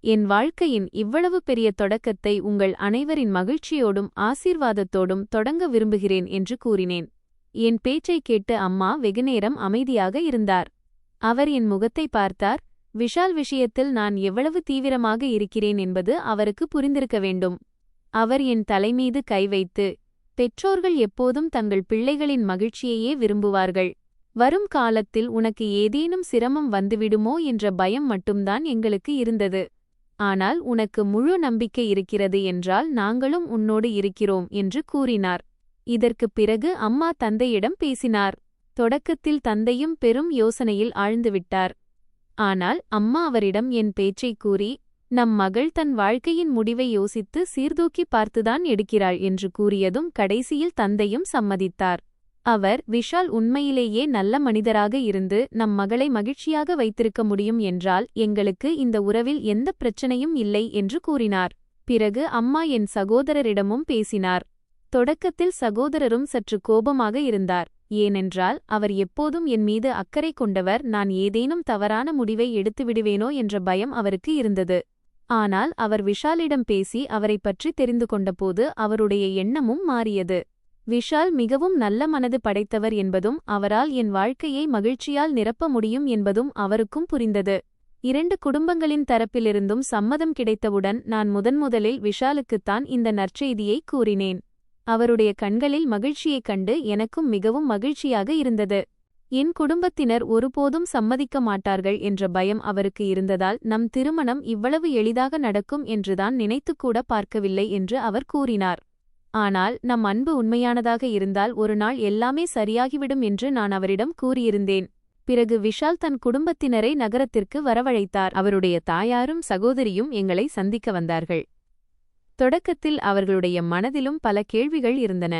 என் வாழ்க்கையின் இவ்வளவு பெரிய தொடக்கத்தை உங்கள் அனைவரின் மகிழ்ச்சியோடும் ஆசீர்வாதத்தோடும் தொடங்க விரும்புகிறேன் என்று கூறினேன். என் பேச்சைக் கேட்டு அம்மா வெகுநேரம் அமைதியாக இருந்தார். அவர் என் முகத்தை பார்த்தார். விஷால் விஷயத்தில் நான் எவ்வளவு தீவிரமாக இருக்கிறேன் என்பது அவருக்கு புரிந்திருக்க வேண்டும். அவர் என் தலைமீது கை வைத்து, பெற்றோர்கள் எப்போதும் தங்கள் பிள்ளைகளின் மகிழ்ச்சியையே விரும்புவார்கள். வரும் காலத்தில் உனக்கு ஏதேனும் சிரமம் வந்துவிடுமோ என்ற பயம் மட்டும்தான் எங்களுக்கு இருந்தது. ஆனால் உனக்கு முழு நம்பிக்கை இருக்கிறது என்றால் நாங்களும் உன்னோடு இருக்கிறோம் என்று கூறினார். இதற்குப் பிறகு அம்மா தந்தையிடம் பேசினார். தொடக்கத்தில் தந்தையும் பெரும் யோசனையில் ஆழ்ந்துவிட்டார். ஆனால் அம்மா அவரிடம் என் பேச்சைக் கூறி, நம் மகள் தன் வாழ்க்கையின் முடிவை யோசித்து சீர்தூக்கி பார்த்துதான் எடுக்கிறாள் என்று கூறியதும் கடைசியில் தந்தையும் சம்மதித்தார். அவர், விஷால் உண்மையிலேயே நல்ல மனிதராக இருந்து நம் மகளை மகிழ்ச்சியாக வைத்திருக்க முடியும் என்றால் எங்களுக்கு இந்த உறவில் எந்த பிரச்சனையும் இல்லை என்று கூறினார். பிறகு அம்மா என் சகோதரரிடமும் பேசினார். தொடக்கத்தில் சகோதரரும் சற்று கோபமாக இருந்தார். ஏனென்றால் அவர் எப்போதும் என் மீது அக்கறை கொண்டவர். நான் ஏதேனும் தவறான முடிவை எடுத்துவிடுவேனோ என்ற பயம் அவருக்கு இருந்தது. ஆனால் அவர் விஷாலிடம் பேசி அவரைப் பற்றி தெரிந்து கொண்டபோது அவருடைய எண்ணமும் மாறியது. விஷால் மிகவும் நல்ல மனது படைத்தவர் என்பதும் அவரால் என் வாழ்க்கையை மகிழ்ச்சியால் நிரப்ப முடியும் என்பதும் அவருக்கும் புரிந்தது. 2 குடும்பங்களின் தரப்பிலிருந்தும் சம்மதம் கிடைத்தவுடன் நான் முதன்முதலில் விஷாலுக்குத்தான் இந்த நற்செய்தியை கூறினேன். அவருடைய கண்களில் மகிழ்ச்சியைக் கண்டு எனக்கும் மிகவும் மகிழ்ச்சியாக இருந்தது. என் குடும்பத்தினர் ஒருபோதும் சம்மதிக்க மாட்டார்கள் என்ற பயம் அவருக்கு இருந்ததால் நம் திருமணம் இவ்வளவு எளிதாக நடக்கும் என்றுதான் நினைத்துக்கூட பார்க்கவில்லை என்று அவர் கூறினார். ஆனால் நம் அன்பு உண்மையானதாக இருந்தால் ஒரு நாள் எல்லாமே சரியாகிவிடும் என்று நான் அவரிடம் கூறியிருந்தேன். பிறகு விஷால் தன் குடும்பத்தினரை நகரத்திற்கு வரவழைத்தார். அவருடைய தாயாரும் சகோதரியும் எங்களை சந்திக்க வந்தார்கள். தொடக்கத்தில் அவர்களுடைய மனதிலும் பல கேள்விகள் இருந்தன.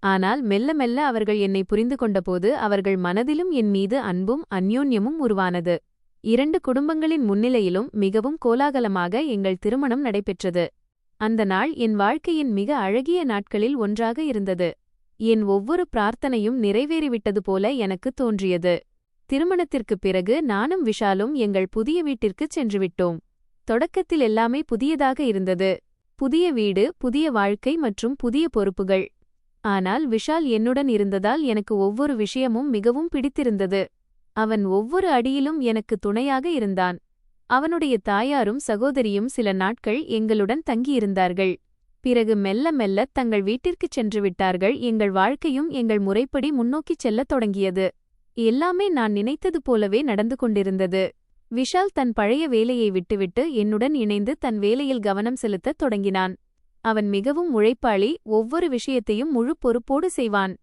ஆனால் மெல்ல மெல்ல அவர்கள் என்னை புரிந்து கொண்டபோது அவர்கள் மனதிலும் என் மீது அன்பும் அந்யோன்யமும் உருவானது. 2 குடும்பங்களின் முன்னிலையிலும் மிகவும் கோலாகலமாக எங்கள் திருமணம் நடைபெற்றது. அந்த நாள் என் வாழ்க்கையின் மிக அழகிய நாட்களில் ஒன்றாக இருந்தது. என் ஒவ்வொரு பிரார்த்தனையும் நிறைவேறிவிட்டது போல எனக்கு தோன்றியது. திருமணத்திற்குப் பிறகு நானும் விஷாலும் எங்கள் புதிய வீட்டிற்குச் சென்றுவிட்டோம். தொடக்கத்தில் எல்லாமே புதியதாக இருந்தது. புதிய வீடு, புதிய வாழ்க்கை மற்றும் புதிய பொறுப்புகள். ஆனால் விஷால் என்னுடன் இருந்ததால் எனக்கு ஒவ்வொரு விஷயமும் மிகவும் பிடித்திருந்தது. அவன் ஒவ்வொரு அடியிலும் எனக்கு துணையாக இருந்தான். அவனுடைய தாயாரும் சகோதரியும் சில நாட்கள் எங்களுடன் தங்கியிருந்தார்கள். பிறகு மெல்ல மெல்ல தங்கள் வீட்டிற்குச் சென்றுவிட்டார்கள். எங்கள் வாழ்க்கையும் எங்கள் முறைப்படி முன்னோக்கிச் செல்லத் தொடங்கியது. எல்லாமே நான் நினைத்தது போலவே நடந்து கொண்டிருந்தது. விஷால் தன் பழைய வேலையை விட்டுவிட்டு என்னுடன் இணைந்து தன் வேலையில் கவனம் செலுத்தத் தொடங்கினான். அவன் மிகவும் உழைப்பாளி, ஒவ்வொரு விஷயத்தையும் முழு பொறுப்போடு செய்வான்.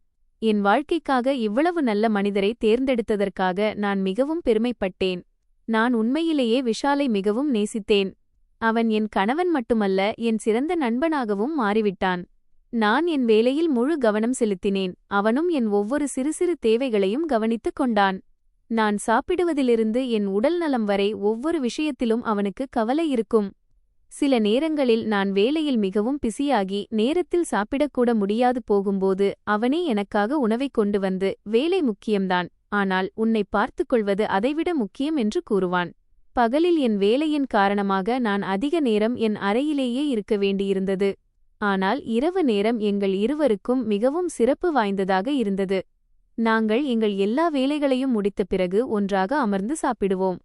என் வாழ்க்கைக்காக இவ்வளவு நல்ல மனிதரை தேர்ந்தெடுத்ததற்காக நான் மிகவும் பெருமைப்பட்டேன். நான் உண்மையிலேயே விஷாலை மிகவும் நேசித்தேன். அவன் என் கணவன் மட்டுமல்ல, என் சிறந்த நண்பனாகவும் மாறிவிட்டான். நான் என் வேலையில் முழு கவனம் செலுத்தினேன். அவனும் என் ஒவ்வொரு சிறு சிறு தேவைகளையும் கவனித்துக் கொண்டான். நான் சாப்பிடுவதிலிருந்து என் உடல் நலம் வரை ஒவ்வொரு விஷயத்திலும் அவனுக்கு கவலை இருக்கும். சில நேரங்களில் நான் வேலையில் மிகவும் பிஸியாகி நேரத்தில் சாப்பிடக்கூட முடியாது போகும்போது அவனே எனக்காக உணவைக் கொண்டு வந்து, வேலை முக்கியம்தான், ஆனால் உன்னை பார்த்துக் கொள்வது அதைவிட முக்கியம் என்று கூறுவான். பகலில் என் வேலையின் காரணமாக நான் அதிக நேரம் என் அறையிலேயே இருக்க வேண்டியிருந்தது. ஆனால் இரவு நேரம் எங்கள் இருவருக்கும் மிகவும் சிறப்பு வாய்ந்ததாக இருந்தது. நாங்கள் எங்கள் எல்லா வேலைகளையும் முடித்த பிறகு ஒன்றாக அமர்ந்து சாப்பிடுவோம்.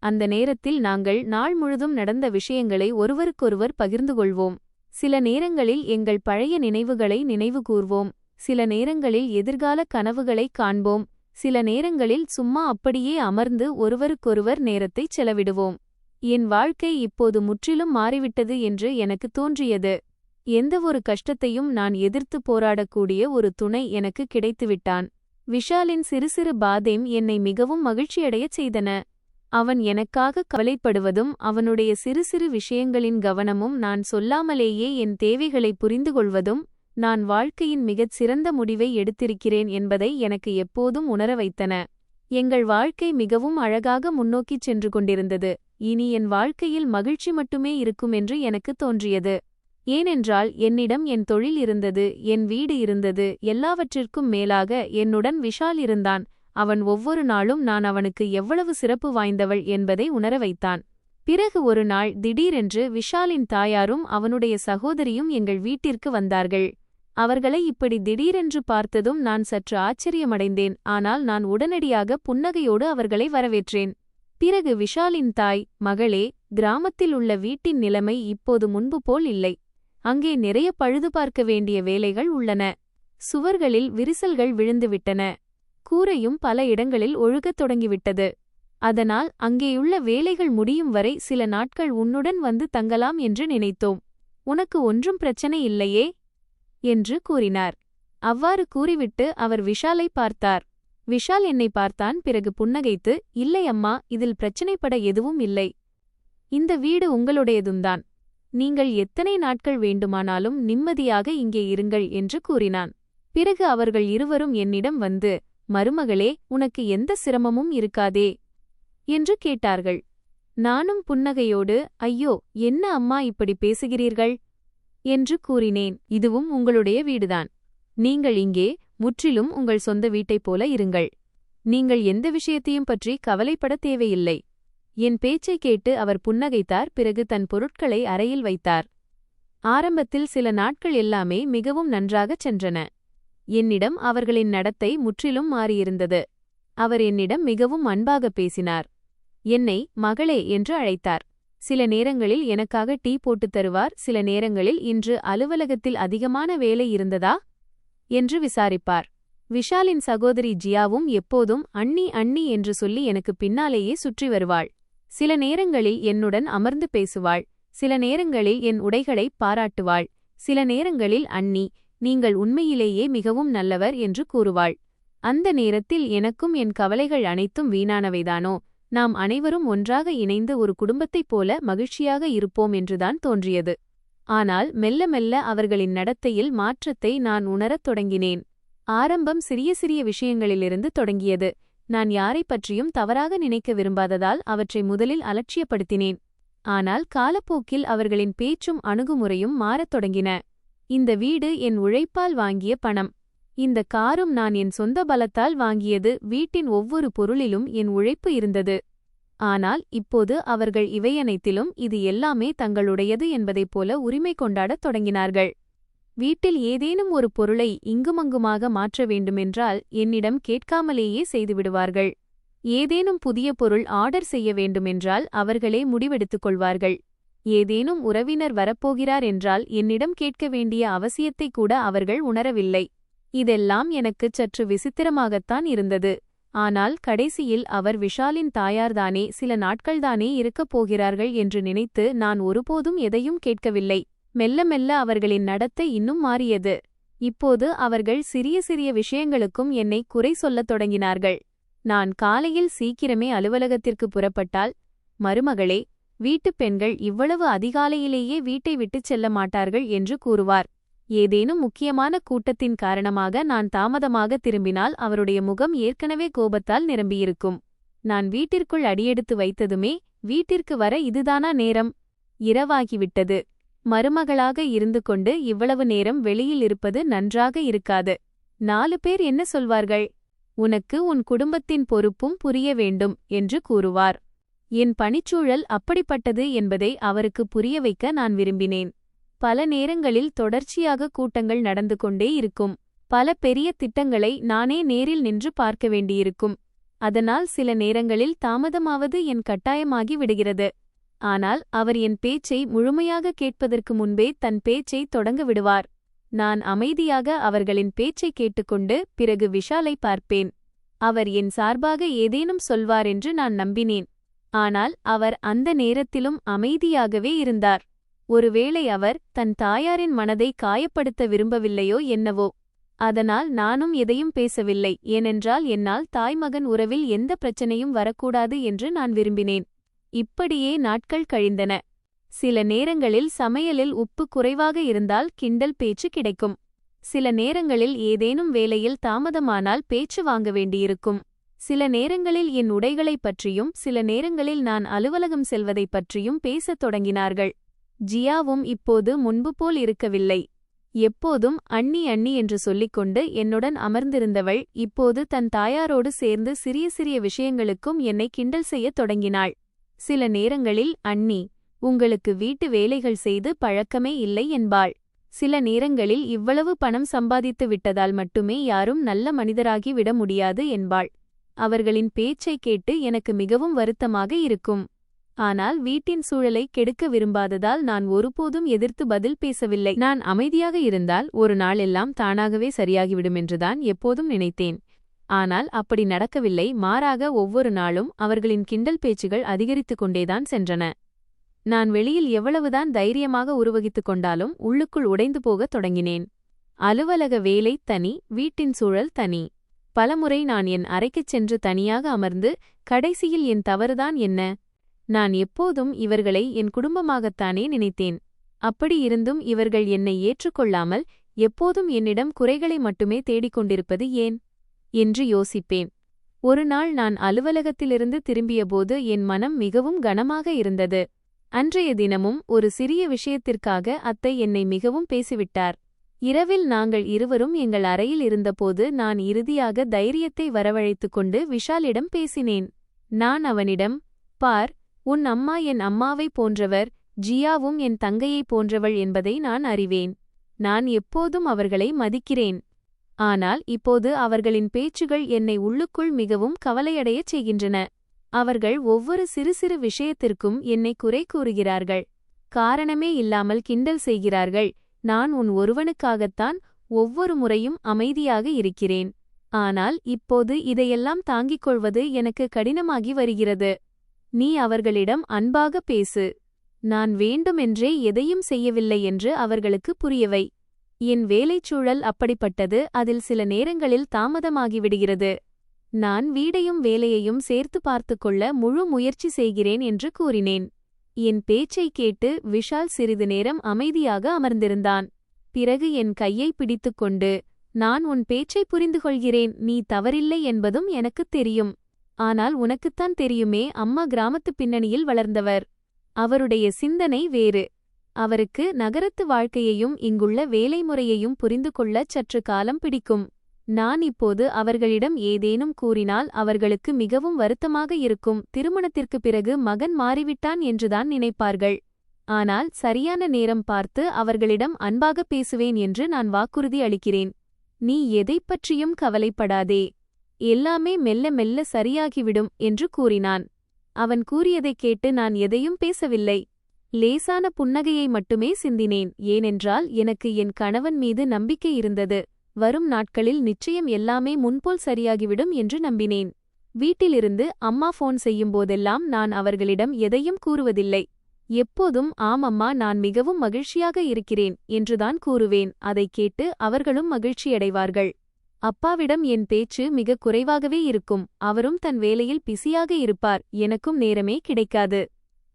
அந்த நேரத்தில் நாங்கள் நாள் முழுதும் நடந்த விஷயங்களை ஒருவருக்கொருவர் பகிர்ந்து கொள்வோம். சில நேரங்களில் எங்கள் பழைய நினைவுகளை நினைவு கூர்வோம். சில நேரங்களில் எதிர்கால கனவுகளைக் காண்போம். சில நேரங்களில் சும்மா அப்படியே அமர்ந்து ஒருவருக்கொருவர் நேரத்தைச் செலவிடுவோம். என் வாழ்க்கை இப்போது முற்றிலும் மாறிவிட்டது என்று எனக்கு தோன்றியது. எந்தவொரு கஷ்டத்தையும் நான் எதிர்த்து போராடக்கூடிய ஒரு துணை எனக்கு கிடைத்துவிட்டான். விஷாலின் சிறு சிறு பாதேம் என்னை மிகவும் மகிழ்ச்சியடையச் செய்தன. அவன் எனக்காக கவலைப்படுவதும் அவனுடைய சிறு சிறு விஷயங்களின் கவனமும் நான் சொல்லாமலேயே என் தேவைகளை புரிந்து கொள்வதும் நான் வாழ்க்கையின் மிகச் சிறந்த முடிவை எடுத்திருக்கிறேன் என்பதை எனக்கு எப்போதும் உணர வைத்தன. எங்கள் வாழ்க்கை மிகவும் அழகாக முன்னோக்கிச் சென்று கொண்டிருந்தது. இனி என் வாழ்க்கையில் மகிழ்ச்சி மட்டுமே இருக்கும் என்று எனக்கு தோன்றியது. ஏனென்றால் என்னிடம் என் தொழில் இருந்தது, என் வீடு இருந்தது, எல்லாவற்றிற்கும் மேலாக என்னுடன் விஷால் இருந்தான். அவன் ஒவ்வொரு நாளும் நான் அவனுக்கு எவ்வளவு சிறப்பு வாய்ந்தவள் என்பதை உணர வைத்தான். பிறகு ஒரு நாள் திடீரென்று விஷாலின் தாயாரும் அவனுடைய சகோதரியும் எங்கள் வீட்டிற்கு வந்தார்கள். அவர்களை இப்படி திடீரென்று பார்த்ததும் நான் சற்று ஆச்சரியமடைந்தேன். ஆனால் நான் உடனடியாக புன்னகையோடு அவர்களை வரவேற்றேன். பிறகு விஷாலின் தாய், மகளே, கிராமத்தில் உள்ள வீட்டின் நிலைமை இப்போது முன்பு போல் இல்லை. அங்கே நிறைய பழுது பார்க்க வேண்டிய வேலைகள் உள்ளன. சுவர்களில் விரிசல்கள் விழுந்துவிட்டன. கூரையும் பல இடங்களில் ஒழுகத் தொடங்கிவிட்டது. அதனால் அங்கேயுள்ள வேலைகள் முடியும் வரை சில நாட்கள் உன்னுடன் வந்து தங்கலாம் என்று நினைத்தோம். உனக்கு ஒன்றும் பிரச்சனை இல்லையே என்று கூறினார். அவ்வாறு கூறிவிட்டு அவர் விஷாலை பார்த்தார். விஷால் என்னை பார்த்தான். பிறகு புன்னகைத்து, இல்லை அம்மா, இதில் பிரச்சனைப்பட எதுவும் இல்லை. இந்த வீடு உங்களுடையதும்தான். நீங்கள் எத்தனை நாட்கள் வேண்டுமானாலும் நிம்மதியாக இங்கே இருங்கள் என்று கூறினான். பிறகு அவர்கள் இருவரும் என்னிடம் வந்து, மருமகளே, உனக்கு எந்த சிரமமும் இருக்காதே என்று கேட்டார்கள். நானும் புன்னகையோடு, ஐயோ, என்ன அம்மா இப்படி பேசுகிறீர்கள் என்று கூறினேன். இதுவும் உங்களுடைய வீடுதான். நீங்கள் இங்கே முற்றிலும் உங்கள் சொந்த வீட்டைப் போல இருங்கள். நீங்கள் எந்த விஷயத்தையும் பற்றி கவலைப்பட தேவையில்லை. என் பேச்சை கேட்டு அவர் புன்னகைத்தார். பிறகு தன் பொருட்களை அறையில் வைத்தார். ஆரம்பத்தில் சில நாட்கள் எல்லாமே மிகவும் நன்றாகச் சென்றன. என்னிடம் அவர்களின் நடத்தை முற்றிலும் மாறியிருந்தது. அவர் என்னிடம் மிகவும் அன்பாக பேசினார். என்னை மகளே என்று அழைத்தார். சில நேரங்களில் எனக்காக டீ போட்டுத் தருவார். சில நேரங்களில் இன்று அலுவலகத்தில் அதிகமான வேலை இருந்ததா என்று விசாரிப்பார். விஷாலின் சகோதரி ஜியாவும் எப்போதும் அண்ணி அண்ணி என்று சொல்லி எனக்கு பின்னாலேயே சுற்றி வருவாள். சில நேரங்களில் என்னுடன் அமர்ந்து பேசுவாள். சில நேரங்களில் என் உடைகளை பாராட்டுவாள். சில நேரங்களில் அண்ணி, நீங்கள் உண்மையிலேயே மிகவும் நல்லவர் என்று கூறுவாள். அந்த நேரத்தில் எனக்கும் என் கவலைகள் அனைத்தும் வீணானவைதானோ, நாம் அனைவரும் ஒன்றாக இணைந்து ஒரு குடும்பத்தைப் போல மகிழ்ச்சியாக இருப்போம் என்றுதான் தோன்றியது. ஆனால் மெல்ல மெல்ல அவர்களின் நடத்தையில் மாற்றத்தை நான் உணரத் தொடங்கினேன். ஆரம்பம் சிறிய சிறிய விஷயங்களிலிருந்து தொடங்கியது. நான் யாரைப் பற்றியும் தவறாக நினைக்க விரும்பாததால் அவற்றை முதலில் அலட்சியப்படுத்தினேன். ஆனால் காலப்போக்கில் அவர்களின் பேச்சும் அணுகுமுறையும் மாறத் தொடங்கின. இந்த வீடு என் உழைப்பால் வாங்கிய பணம். இந்த காரும் நான் என் சொந்த பலத்தால் வாங்கியது. வீட்டின் ஒவ்வொரு பொருளிலும் என் உழைப்பு இருந்தது. ஆனால் இப்போது அவர்கள் இவையனைத்திலும் இது எல்லாமே தங்களுடையது என்பதைப் போல உரிமை கொண்டாடத் தொடங்கினார்கள். வீட்டில் ஏதேனும் ஒரு பொருளை இங்குமங்குமாக மாற்ற வேண்டுமென்றால் என்னிடம் கேட்காமலேயே செய்துவிடுவார்கள். ஏதேனும் புதிய பொருள் ஆர்டர் செய்ய வேண்டுமென்றால் அவர்களே முடிவெடுத்துக் கொள்வார்கள். ஏதேனும் உறவினர் வரப்போகிறார் என்றால் என்னிடம் கேட்க வேண்டிய அவசியத்தை கூட அவர்கள் உணரவில்லை. இதெல்லாம் எனக்குச் சற்று விசித்திரமாகத்தான் இருந்தது. ஆனால் கடைசியில் அவர் விஷாலின் தாயார்தானே, சில நாட்கள்தானே இருக்கப் போகிறார்கள் என்று நினைத்து நான் ஒருபோதும் எதையும் கேட்கவில்லை. மெல்ல மெல்ல அவர்களின் நடத்தை இன்னும் மாறியது. இப்போது அவர்கள் சிறிய சிறிய விஷயங்களுக்கும் என்னை குறை சொல்லத் தொடங்கினார்கள். நான் காலையில் சீக்கிரமே அலுவலகத்திற்கு புறப்பட்டால், மருமகளே, வீட்டுப் பெண்கள் இவ்வளவு அதிகாலையிலேயே வீட்டை விட்டுச் செல்ல மாட்டார்கள் என்று கூறுவார். ஏதேனும் முக்கியமான கூட்டத்தின் காரணமாக நான் தாமதமாக திரும்பினால் அவருடைய முகம் ஏற்கனவே கோபத்தால் நிரம்பியிருக்கும். நான் வீட்டிற்குள் அடியெடுத்து வைத்ததுமே, வீட்டிற்கு வர இதுதானா நேரம்? இரவாகிவிட்டது. மருமகளாக இருந்து கொண்டு இவ்வளவு நேரம் வெளியில் இருப்பது நன்றாக இருக்காது. 4 பேர் என்ன சொல்வார்கள்? உனக்கு உன் குடும்பத்தின் பொறுப்பும் புரிய வேண்டும் என்று கூறுவார். என் பணிச்சூழல் அப்படிப்பட்டது என்பதை அவருக்கு புரிய வைக்க நான் விரும்பினேன். பல நேரங்களில் தொடர்ச்சியாக கூட்டங்கள் நடந்து கொண்டே இருக்கும். பல பெரிய திட்டங்களை நானே நேரில் நின்று பார்க்க வேண்டியிருக்கும். அதனால் சில நேரங்களில் தாமதமாவது என் கட்டாயமாகி விடுகிறது. ஆனால் அவர் என் பேச்சை முழுமையாக கேட்பதற்கு முன்பே தன் பேச்சை தொடங்க விடுவார். நான் அமைதியாக அவர்களின் பேச்சை கேட்டுக்கொண்டு பிறகு விஷாலை பார்ப்பேன். அவர் என் சார்பாக ஏதேனும் சொல்வார் என்று நான் நம்பினேன். ஆனால் அவர் அந்த நேரத்திலும் அமைதியாகவே இருந்தார். ஒருவேளை அவர் தன் தாயாரின் மனதை காயப்படுத்த விரும்பவில்லையோ என்னவோ. அதனால் நானும் எதையும் பேசவில்லை. ஏனென்றால் என்னால் தாய்மகன் உறவில் எந்த பிரச்சனையும் வரக்கூடாது என்று நான் விரும்பினேன். இப்படியே நாட்கள் கழிந்தன. சில நேரங்களில் சமையலில் உப்பு குறைவாக இருந்தால் கிண்டல் பேச்சு கிடைக்கும். சில நேரங்களில் ஏதேனும் வேலையில் தாமதமானால் பேச்சு வாங்க வேண்டியிருக்கும். சில நேரங்களில் என் உடைகளைப் பற்றியும் சில நேரங்களில் நான் அலுவலகம் செல்வதைப் பற்றியும் பேசத் தொடங்கினார்கள். ஜியாவும் இப்போது முன்பு போல் இருக்கவில்லை. எப்போதும் அண்ணி அண்ணி என்று சொல்லிக்கொண்டு என்னுடன் அமர்ந்திருந்தவள் இப்போது தன் தாயாரோடு சேர்ந்து சிறிய சிறிய விஷயங்களுக்கும் என்னை கிண்டல் செய்யத் தொடங்கினாள். சில நேரங்களில் அண்ணி, உங்களுக்கு வீட்டு வேலைகள் செய்து பழக்கமே இல்லை என்பாள். சில நேரங்களில் இவ்வளவு பணம் சம்பாதித்து விட்டதால் மட்டுமே யாரும் நல்ல மனிதராகி விட முடியாது என்பாள். அவர்களின் பேச்சைக் கேட்டு எனக்கு மிகவும் வருத்தமாக இருக்கும். ஆனால் வீட்டின் சூழலை கெடுக்க விரும்பாததால் நான் ஒருபோதும் எதிர்த்து பதில் பேசவில்லை. நான் அமைதியாக இருந்தால் ஒரு நாள் எல்லாம் தானாகவே சரியாகிவிடுமென்றுதான் எப்போதும் நினைத்தேன். ஆனால் அப்படி நடக்கவில்லை. மாறாக ஒவ்வொரு நாளும் அவர்களின் கிண்டல் பேச்சுகள் அதிகரித்துக் கொண்டேதான் சென்றன. நான் வெளியில் எவ்வளவுதான் தைரியமாக உருவகித்துக் கொண்டாலும் உள்ளுக்குள் உடைந்து போகத் தொடங்கினேன். அலுவலக வேலை தனி, வீட்டின் சூழல் தனி. பலமுறை நான் என் அறைக்குச் சென்று தனியாக அமர்ந்து கடைசியில் என் தவறுதான் என்ன? நான் எப்போதும் இவர்களை என் குடும்பமாகத்தானே நினைத்தேன். அப்படியிருந்தும் இவர்கள் என்னை ஏற்றுக்கொள்ளாமல் எப்போதும் என்னிடம் குறைகளை மட்டுமே தேடிக்கொண்டிருப்பது ஏன் என்று யோசிப்பேன். ஒரு நாள் நான் அலுவலகத்திலிருந்து திரும்பியபோது என் மனம் மிகவும் கனமாக இருந்தது. அன்றைய தினமும் ஒரு சிறிய விஷயத்திற்காக அத்தை என்னை மிகவும் பேசிவிட்டார். இரவில் நாங்கள் இருவரும் எங்கள் அறையில் இருந்தபோது நான் இறுதியாக தைரியத்தை வரவழைத்துக் கொண்டு விஷாலிடம் பேசினேன். நான் அவனிடம், பார், உன் அம்மா என் அம்மாவைப் போன்றவர், ஜியாவும் என் தங்கையைப் போன்றவள் என்பதை நான் அறிவேன். நான் எப்போதும் அவர்களை மதிக்கிறேன். ஆனால் இப்போது அவர்களின் பேச்சுகள் என்னை உள்ளுக்குள் மிகவும் கவலையடையச் செய்கின்றன. அவர்கள் ஒவ்வொரு சிறு சிறு விஷயத்திற்கும் என்னை குறை கூறுகிறார்கள். காரணமே இல்லாமல் கிண்டல் செய்கிறார்கள். நான் உன் ஒருவனுக்காகத்தான் ஒவ்வொரு முறையும் அமைதியாக இருக்கிறேன். ஆனால் இப்போது இதையெல்லாம் தாங்கிக் கொள்வது எனக்கு கடினமாகி வருகிறது. நீ அவர்களிடம் அன்பாக பேசு. நான் வேண்டுமென்றே எதையும் செய்யவில்லை என்று அவர்களுக்கு புரியவை. என் வேலைச்சூழல் அப்படிப்பட்டது. அதில் சில நேரங்களில் தாமதமாகிவிடுகிறது. நான் வீடையும் வேலையையும் சேர்த்து பார்த்துக்கொள்ள முழு முயற்சி செய்கிறேன் என்று கூறினேன். என் பேச்சைக் கேட்டு விஷால் சிறிது நேரம் அமைதியாக அமர்ந்திருந்தான். பிறகு என் கையை பிடித்துக்கொண்டு, நான் உன் பேச்சை புரிந்து கொள்கிறேன். நீ தவறில்லை என்பதும் எனக்குத் தெரியும். ஆனால் உனக்குத்தான் தெரியுமே, அம்மா கிராமத்துப் பின்னணியில் வளர்ந்தவர். அவருடைய சிந்தனை வேறு. அவருக்கு நகரத்து வாழ்க்கையையும் இங்குள்ள வேலைமுறையையும் புரிந்து கொள்ளச் சற்று காலம் பிடிக்கும். நான் இப்போது அவர்களிடம் ஏதேனும் கூறினால் அவர்களுக்கு மிகவும் வருத்தமாக இருக்கும். திருமணத்திற்குப் பிறகு மகன் மாறிவிட்டான் என்றுதான் நினைப்பார்கள். ஆனால் சரியான நேரம் பார்த்து அவர்களிடம் அன்பாக பேசுவேன் என்று நான் வாக்குறுதி அளிக்கிறேன். நீ எதைப் பற்றியும் கவலைப்படாதே. எல்லாமே மெல்ல மெல்ல சரியாகிவிடும் என்று கூறினான். அவன் கூறியதைக் கேட்டு நான் எதையும் பேசவில்லை. லேசான புன்னகையை மட்டுமே சிந்தினேன். ஏனென்றால் எனக்கு என் கணவன் மீது நம்பிக்கை இருந்தது. வரும் நாட்களில் நிச்சயம் எல்லாமே முன்போல் சரியாகிவிடும் என்று நம்பினேன். வீட்டிலிருந்து அம்மா ஃபோன் செய்யும்போதெல்லாம் நான் அவர்களிடம் எதையும் கூறுவதில்லை. எப்போதும் ஆமம்மா, நான் மிகவும் மகிழ்ச்சியாக இருக்கிறேன் என்றுதான் கூறுவேன். அதைக் கேட்டு அவர்களும் மகிழ்ச்சியடைவார்கள். அப்பாவிடம் என் பேச்சு மிக குறைவாகவே இருக்கும். அவரும் தன் வேலையில் பிஸியாக இருப்பார். எனக்கும் நேரமே கிடைக்காது.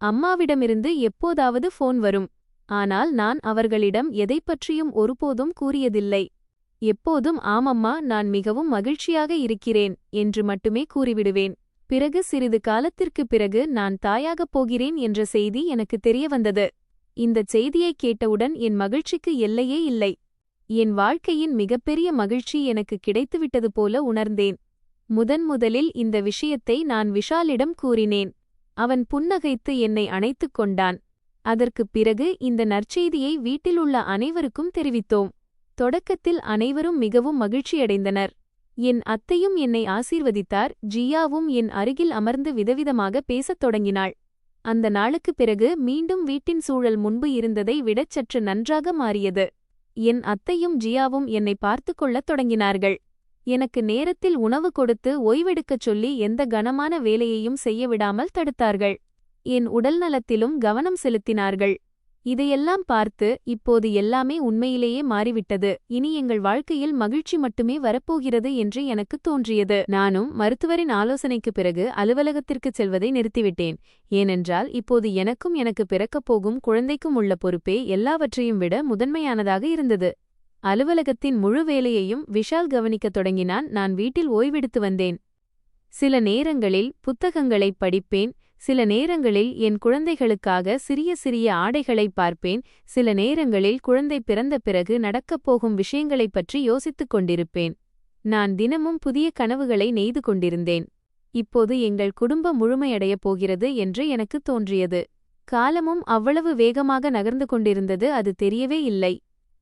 அம்மாவிடமிருந்து எப்போதாவது ஃபோன் வரும். ஆனால் நான் அவர்களிடம் எதைப் பற்றியும் ஒருபோதும் கூறியதில்லை. எப்போதும் ஆமம்மா, நான் மிகவும் மகிழ்ச்சியாக இருக்கிறேன் என்று மட்டுமே கூறிவிடுவேன். பிறகு சிறிது காலத்திற்குப் பிறகு நான் தாயாகப் போகிறேன் என்ற செய்தி எனக்கு தெரியவந்தது. இந்தச் செய்தியைக் கேட்டவுடன் என் மகிழ்ச்சிக்கு எல்லையே இல்லை. என் வாழ்க்கையின் மிகப்பெரிய மகிழ்ச்சி எனக்கு கிடைத்துவிட்டது போல உணர்ந்தேன். முதலில் இந்த விஷயத்தை நான் விஷாலிடம் கூறினேன். அவன் புன்னகைத்து என்னை அணைத்துக் கொண்டான். அதற்குப் பிறகு இந்த நற்செய்தியை வீட்டிலுள்ள அனைவருக்கும் தெரிவித்தோம். தொடக்கத்தில் அனைவரும் மிகவும் மகிழ்ச்சியடைந்தனர். என் அத்தையும் என்னை ஆசீர்வதித்தார். ஜியாவும் என் அருகில் அமர்ந்து விதவிதமாக பேசத் தொடங்கினாள். அந்த நாளுக்குப் பிறகு மீண்டும் வீட்டின் சூழல் முன்பு இருந்ததை விடச் சற்று நன்றாக மாறியது. என் அத்தையும் ஜியாவும் என்னை பார்த்துக் கொள்ளத் தொடங்கினார்கள். எனக்கு நேரத்தில் உணவு கொடுத்து ஓய்வெடுக்கச் சொல்லி எந்த கனமான வேலையையும் செய்ய விடாமல் தடுத்தார்கள். என் உடல்நலத்திலும் கவனம் செலுத்தினார்கள். இதையெல்லாம் பார்த்து இப்போது எல்லாமே உண்மையிலேயே மாறிவிட்டது. இனி எங்கள் வாழ்க்கையில் மகிழ்ச்சி மட்டுமே வரப்போகிறது என்று எனக்கு தோன்றியது. நானும் மருத்துவரின் ஆலோசனைக்குப் பிறகு அலுவலகத்திற்குச் செல்வதை நிறுத்திவிட்டேன். ஏனென்றால் இப்போது எனக்கும் எனக்கு பிறக்கப் போகும் குழந்தைக்கும் உள்ள பொறுப்பே எல்லாவற்றையும் விட முதன்மையானதாக இருந்தது. அலுவலகத்தின் முழு வேலையையும் விஷால் கவனிக்கத் தொடங்கினான். நான் வீட்டில் ஓய்வெடுத்து வந்தேன். சில நேரங்களில் புத்தகங்களைப் படிப்பேன். சில நேரங்களில் என் குழந்தைகளுக்காக சிறிய சிறிய ஆடைகளை பார்ப்பேன். சில நேரங்களில் குழந்தை பிறந்த பிறகு நடக்கப் போகும் விஷயங்களைப் பற்றி யோசித்துக் கொண்டிருப்பேன். நான் தினமும் புதிய கனவுகளை நெய்து கொண்டிருந்தேன். இப்போது எங்கள் குடும்பம் முழுமையடையப் போகிறது என்று எனக்கு தோன்றியது. காலமும் அவ்வளவு வேகமாக நகர்ந்து கொண்டிருந்தது. அது தெரியவே இல்லை.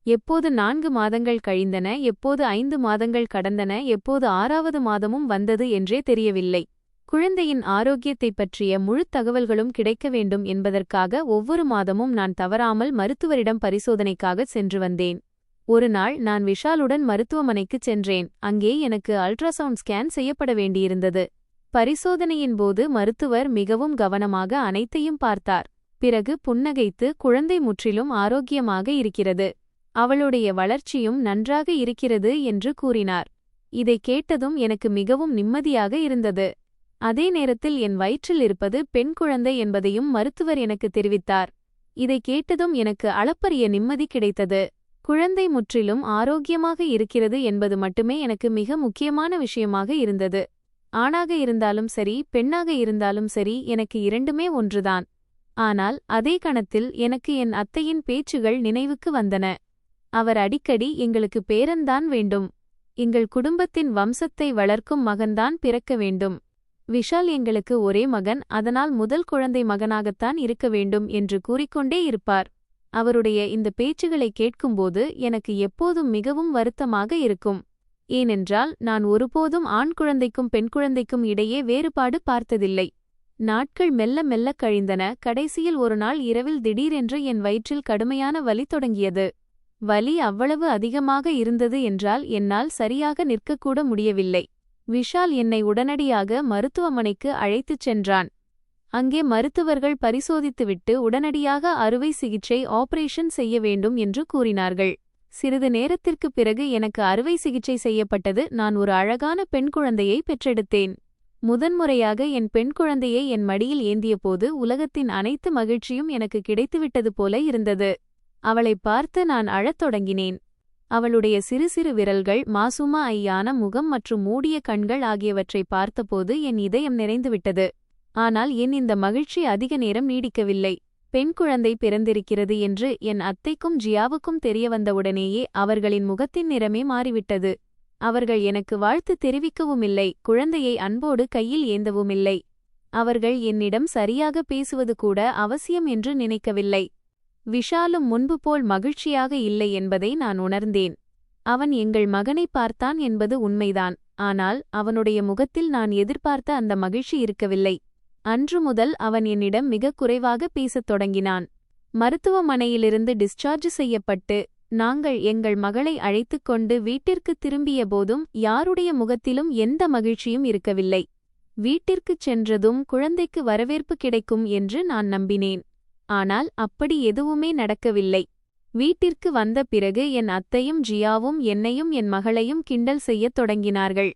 எப்போது 4 மாதங்கள் கழிந்தன, எப்போது 5 மாதங்கள் கடந்தன, எப்போது 6வது மாதமும் வந்தது என்றே தெரியவில்லை. குழந்தையின் ஆரோக்கியத்தைப் பற்றிய முழுத் தகவல்களும் கிடைக்க வேண்டும் என்பதற்காக ஒவ்வொரு மாதமும் நான் தவறாமல் மருத்துவரிடம் பரிசோதனைக்காகச் சென்று வந்தேன். ஒரு நாள் நான் விஷாலுடன் மருத்துவமனைக்குச் சென்றேன். அங்கே எனக்கு அல்ட்ராசவுண்ட் ஸ்கேன் செய்யப்பட வேண்டியிருந்தது. பரிசோதனையின் போது மருத்துவர் மிகவும் கவனமாக அனைத்தையும் பார்த்தார். பிறகு புன்னகைத்து, குழந்தை முற்றிலும் ஆரோக்கியமாக இருக்கிறது, அவளுடைய வளர்ச்சியும் நன்றாக இருக்கிறது என்று கூறினார். இதைக் கேட்டதும் எனக்கு மிகவும் நிம்மதியாக இருந்தது. அதே நேரத்தில் என் வயிற்றில் இருப்பது பெண் குழந்தை என்பதையும் மருத்துவர் எனக்கு தெரிவித்தார். இதைக் கேட்டதும் எனக்கு அளப்பரிய நிம்மதி கிடைத்தது. குழந்தை முற்றிலும் ஆரோக்கியமாக இருக்கிறது என்பது மட்டுமே எனக்கு மிக முக்கியமான விஷயமாக இருந்தது. ஆணாக இருந்தாலும் சரி, பெண்ணாக இருந்தாலும் சரி, எனக்கு இரண்டுமே ஒன்றுதான். ஆனால் அதே கணத்தில் எனக்கு என் அத்தையின் பேச்சுகள் நினைவுக்கு வந்தன. அவர் அடிக்கடி, எங்களுக்கு பேரன்தான் வேண்டும், எங்கள் குடும்பத்தின் வம்சத்தை வளர்க்கும் மகன்தான் பிறக்க வேண்டும், விஷால் எங்களுக்கு ஒரே மகன், அதனால் முதல் குழந்தை மகனாகத்தான் இருக்க வேண்டும் என்று கூறிக்கொண்டே இருப்பார். அவருடைய இந்த பேச்சுகளை கேட்கும்போது எனக்கு எப்போதும் மிகவும் வருத்தமாக இருக்கும். ஏனென்றால் நான் ஒருபோதும் ஆண் குழந்தைக்கும் பெண் குழந்தைக்கும் இடையே வேறுபாடு பார்த்ததில்லை. நாட்கள் மெல்ல மெல்ல கழிந்தன. கடைசியில் ஒரு நாள் இரவில் திடீரென்று என் வயிற்றில் கடுமையான வலி தொடங்கியது. வலி அவ்வளவு அதிகமாக இருந்தது என்றால் என்னால் சரியாக நிற்கக்கூட முடியவில்லை. விஷால் என்னை உடனடியாக மருத்துவமனைக்கு அழைத்துச் சென்றான். அங்கே மருத்துவர்கள் பரிசோதித்துவிட்டு உடனடியாக அறுவை சிகிச்சை ஆபரேஷன் செய்ய வேண்டும் என்று கூறினார்கள். சிறிது நேரத்திற்குப் பிறகு எனக்கு அறுவை சிகிச்சை செய்யப்பட்டது. நான் ஒரு அழகான பெண் குழந்தையை பெற்றெடுத்தேன். முதன்முறையாக என் பெண் குழந்தையை என் மடியில் ஏந்தியபோது உலகத்தின் அனைத்து மகிழ்ச்சியும் எனக்கு கிடைத்துவிட்டது போல இருந்தது. அவளை பார்த்து நான் அழத் தொடங்கினேன். அவளுடைய சிறு சிறு விரல்கள், மாசூமா ஐயான முகம் மற்றும் மூடிய கண்கள் ஆகியவற்றை பார்த்தபோது என் இதயம் நிறைந்துவிட்டது. ஆனால் என் இந்த மகிழ்ச்சி அதிக நேரம் நீடிக்கவில்லை. பெண் குழந்தை பிறந்திருக்கிறது என்று என் அத்தைக்கும் ஜியாவுக்கும் தெரியவந்தவுடனேயே அவர்களின் முகத்தின் நிறமே மாறிவிட்டது. அவர்கள் எனக்கு வாழ்த்து தெரிவிக்கவுமில்லை, குழந்தையை அன்போடு கையில் ஏந்தவுமில்லை. அவர்கள் என்னிடம் சரியாக பேசுவது கூட அவசியம் என்று நினைக்கவில்லை. விஷாலும் முன்பு போல் மகிழ்ச்சியாக இல்லை என்பதை நான் உணர்ந்தேன். அவன் எங்கள் மகனை பார்த்தான் என்பது உண்மைதான். ஆனால் அவனுடைய முகத்தில் நான் எதிர்பார்த்த அந்த மகிழ்ச்சி இருக்கவில்லை. அன்று முதல் அவன் என்னிடம் மிக குறைவாக பேசத் தொடங்கினான். மருத்துவமனையிலிருந்து டிஸ்சார்ஜ் செய்யப்பட்டு நாங்கள் எங்கள் மகளை அழைத்துக் கொண்டு வீட்டிற்குத் திரும்பிய போதும் யாருடைய முகத்திலும் எந்த மகிழ்ச்சியும் இருக்கவில்லை. வீட்டிற்குச் சென்றதும் குழந்தைக்கு வரவேற்பு கிடைக்கும் என்று நான் நம்பினேன். ஆனால் அப்படி எதுவுமே நடக்கவில்லை. வீட்டிற்கு வந்த பிறகு என் அத்தையும் ஜியாவும் என்னையும் என் மகளையும் கிண்டல் செய்யத் தொடங்கினார்கள்.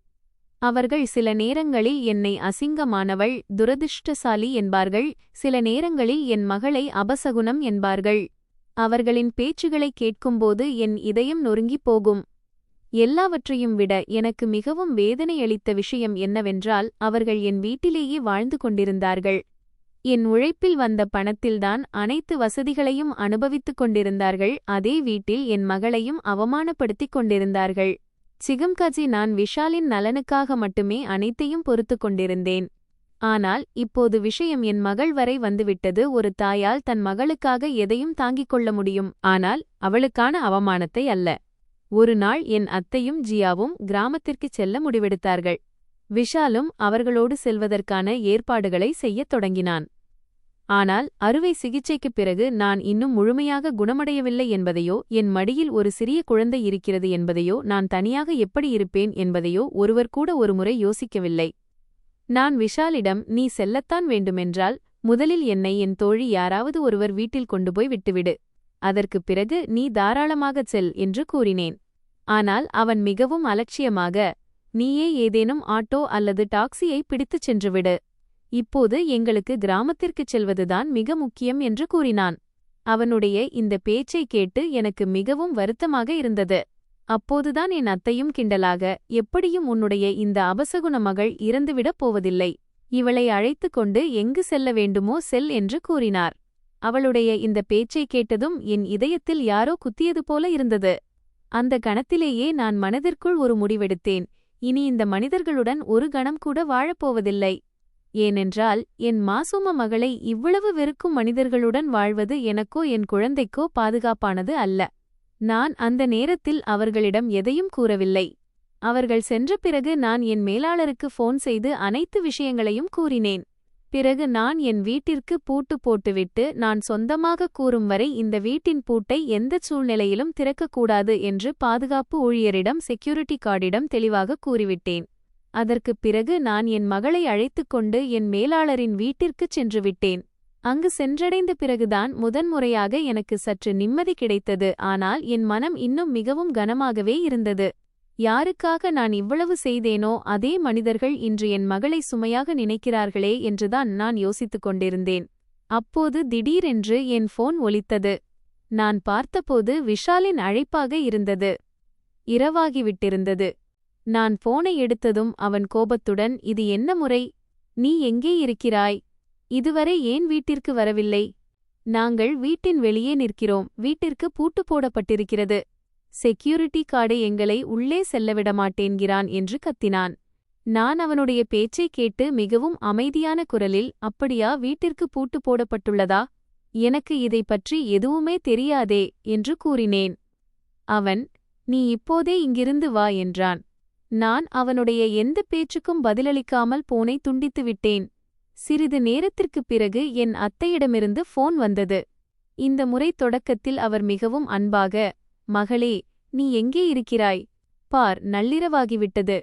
அவர்கள் சில நேரங்களில் என்னை அசிங்கமானவள், துரதிர்ஷ்டசாலி என்பார்கள். சில நேரங்களில் என் மகளை அபசகுனம் என்பார்கள். அவர்களின் பேச்சுகளை கேட்கும்போது என் இதயம் நொறுங்கிப் போகும். எல்லாவற்றையும் விட எனக்கு மிகவும் வேதனையளித்த விஷயம் என்னவென்றால், அவர்கள் என் வீட்டிலேயே வாழ்ந்து கொண்டிருந்தார்கள். என் உழைப்பில் வந்த பணத்தில்தான் அனைத்து வசதிகளையும் அனுபவித்துக் கொண்டிருந்தார்கள். அதே வீட்டில் என் மகளையும் அவமானப்படுத்திக் கொண்டிருந்தார்கள். சிகம்காஜி, நான் விஷாலின் நலனுக்காக மட்டுமே அனைத்தையும் பொறுத்து கொண்டிருந்தேன். ஆனால் இப்போது விஷயம் என் மகள் வரை வந்துவிட்டது. ஒரு தாயால் தன் மகளுக்காக எதையும் தாங்கிக் கொள்ள முடியும், ஆனால் அவளுக்கான அவமானத்தை அல்ல. ஒரு நாள் என் அத்தையும் ஜியாவும் கிராமத்திற்குச் செல்ல முடிவெடுத்தார்கள். விஷாலும் அவர்களோடு செல்வதற்கான ஏற்பாடுகளை செய்யத் தொடங்கினான். ஆனால் அறுவை சிகிச்சைக்குப் பிறகு நான் இன்னும் முழுமையாக குணமடையவில்லை என்பதையோ, என் மடியில் ஒரு சிறிய குழந்தை இருக்கிறது என்பதையோ, நான் தனியாக எப்படி இருப்பேன் என்பதையோ ஒருவர் கூட ஒருமுறை யோசிக்கவில்லை. நான் விஷாலிடம், நீ செல்லத்தான் வேண்டுமென்றால் முதலில் என்னை என் தோழி யாராவது ஒருவர் வீட்டில் கொண்டுபோய் விட்டுவிடு. அதற்குப் பிறகு நீ தாராளமாகச் செல் என்று கூறினேன். ஆனால் அவன் மிகவும் அலட்சியமாக, நீயே ஏதேனும் ஆட்டோ அல்லது டாக்ஸியை பிடித்துச் சென்றுவிடு. இப்போது எங்களுக்கு கிராமத்திற்குச் செல்வதுதான் மிக முக்கியம் என்று கூறினான். அவனுடைய இந்த பேச்சை கேட்டு எனக்கு மிகவும் வருத்தமாக இருந்தது. அப்போதுதான் என் அத்தையும் கிண்டலாக, எப்படியும் உன்னுடைய இந்த அபசகுன மகள் இறந்துவிடப் போவதில்லை. இவளை அழைத்துக் கொண்டு எங்கு செல்ல வேண்டுமோ செல் என்று கூறினார். அவளுடைய இந்த பேச்சை கேட்டதும் என் இதயத்தில் யாரோ குத்தியது போல இருந்தது. அந்த கணத்திலேயே நான் மனதிற்குள் ஒரு முடிவெடுத்தேன். இனி இந்த மனிதர்களுடன் ஒரு கணம் கூட வாழப்போவதில்லை. ஏனென்றால் என் மாசூம மகளை இவ்வளவு வெறுக்கும் மனிதர்களுடன் வாழ்வது எனக்கோ என் குழந்தைக்கோ பாதுகாப்பானது அல்ல. நான் அந்த நேரத்தில் அவர்களிடம் எதையும் கூறவில்லை. அவர்கள் சென்ற பிறகு நான் என் மேலாளருக்கு ஃபோன் செய்து அனைத்து விஷயங்களையும் கூறினேன். பிறகு நான் என் வீட்டிற்கு பூட்டு போட்டுவிட்டு, நான் சொந்தமாக கூறும் வரை இந்த வீட்டின் பூட்டை எந்தச் சூழ்நிலையிலும் திறக்கக்கூடாது என்று பாதுகாப்பு ஊழியரிடம், செக்யூரிட்டி கார்டிடம் தெளிவாக கூறிவிட்டேன். அதற்குப் பிறகு நான் என் மகளை அழைத்துக் கொண்டு என் மேலாளரின் வீட்டிற்குச் சென்றுவிட்டேன். அங்கு சென்றடைந்த பிறகுதான் முதன்முறையாக எனக்கு சற்று நிம்மதி கிடைத்தது. ஆனால் என் மனம் இன்னும் மிகவும் கனமாகவே இருந்தது. யாருக்காக நான் இவ்வளவு செய்தேனோ அதே மனிதர்கள் இன்று என் மகளை சுமையாக நினைக்கிறார்களே என்றுதான் நான் யோசித்துக் கொண்டிருந்தேன். அப்போது திடீரென்று என் ஃபோன் ஒலித்தது. நான் பார்த்தபோது விஷாலின் அழைப்பாக இருந்தது. இரவாகிவிட்டிருந்தது. நான் போனை எடுத்ததும் அவன் கோபத்துடன், இது என்ன முறை? நீ எங்கே இருக்கிறாய்? இதுவரை ஏன் வீட்டிற்கு வரவில்லை? நாங்கள் வீட்டின் வெளியே நிற்கிறோம். வீட்டிற்கு பூட்டு போடப்பட்டிருக்கிறது. செக்யூரிட்டி கார்டு எங்களை உள்ளே செல்லவிடமாட்டேன்கிறான் என்று கத்தினான். நான் அவனுடைய பேச்சைக் கேட்டு மிகவும் அமைதியான குரலில், அப்படியா, வீட்டிற்கு பூட்டு போடப்பட்டுள்ளதா? எனக்கு இதை பற்றி எதுவுமே தெரியாதே என்று கூறினேன். அவன், நீ இப்போதே இங்கிருந்து வா என்றான். நான் அவனுடைய எந்த பேச்சுக்கும் பதிலளிக்காமல் போனை துண்டித்து விட்டேன். சிறிது நேரத்திற்குப் பிறகு என் அத்தையிடமிருந்து ஃபோன் வந்தது. இந்த முறை தொடக்கத்தில் அவர் மிகவும் அன்பாக, மகளே, நீ எங்கே இருக்கிறாய்? பார், நள்ளிரவாகிவிட்டது.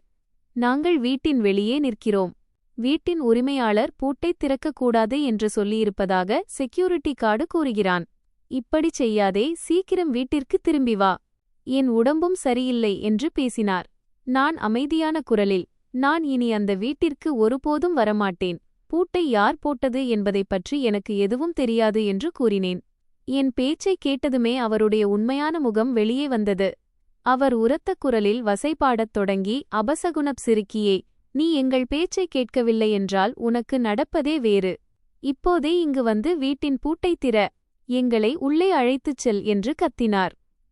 நாங்கள் வீட்டின் வெளியே நிற்கிறோம். வீட்டின் உரிமையாளர் பூட்டைத் திறக்கக்கூடாது என்று சொல்லியிருப்பதாக செக்யூரிட்டி கார்டு கூறுகிறான். இப்படிச் செய்யாதே, சீக்கிரம் வீட்டிற்கு திரும்பி வா. என் உடம்பும் சரியில்லை என்று பேசினார். நான் அமைதியான குரலில், நான் இனி அந்த வீட்டிற்கு ஒருபோதும் வரமாட்டேன். பூட்டை யார் போட்டது என்பதைப் பற்றி எனக்கு எதுவும் தெரியாது என்று கூறினேன். என் பேச்சைக் கேட்டதுமே அவருடைய உண்மையான முகம் வெளியே வந்தது. அவர் உரத்த குரலில் வசைபாடத் தொடங்கி, அபசகுனப் சிறுக்கியே, நீ எங்கள் பேச்சைக் கேட்கவில்லை என்றால் உனக்கு நடப்பதே வேறு. இப்போதே இங்கு வந்து வீட்டின் பூட்டைத் திற, எங்களை உள்ளே அழைத்துச் செல் என்று கத்தினார்.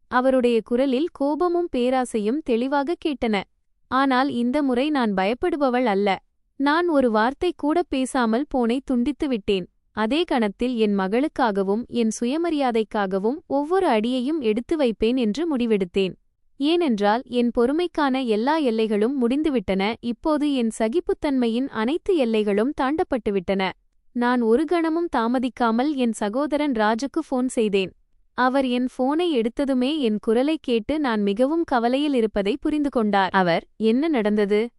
அவருடைய குரலில் கோபமும் பேராசையும் தெளிவாக கேட்டன. ஆனால் இந்த முறை நான் பயப்படுபவள் அல்ல. நான் ஒரு வார்த்தை கூட பேசாமல் போனை துண்டித்து விட்டேன். அதே கணத்தில் என் மகளுக்காகவும் என் சுயமரியாதைக்காகவும் ஒவ்வொரு அடியையும் எடுத்து வைப்பேன் என்று முடிவெடுத்தேன். ஏனென்றால் என் பொறுமைக்கான எல்லா எல்லைகளும் முடிந்துவிட்டன. இப்போது என் சகிப்புத்தன்மையின் அனைத்து எல்லைகளும் தாண்டப்பட்டுவிட்டன. நான் ஒரு கணமும் தாமதிக்காமல் என் சகோதரன் ராஜுக்கு ஃபோன் செய்தேன். அவர் என் ஃபோனை எடுத்ததுமே என் குரலைக் கேட்டு நான் மிகவும் கவலையில் இருப்பதை புரிந்து கொண்டார். அவர், என்ன நடந்தது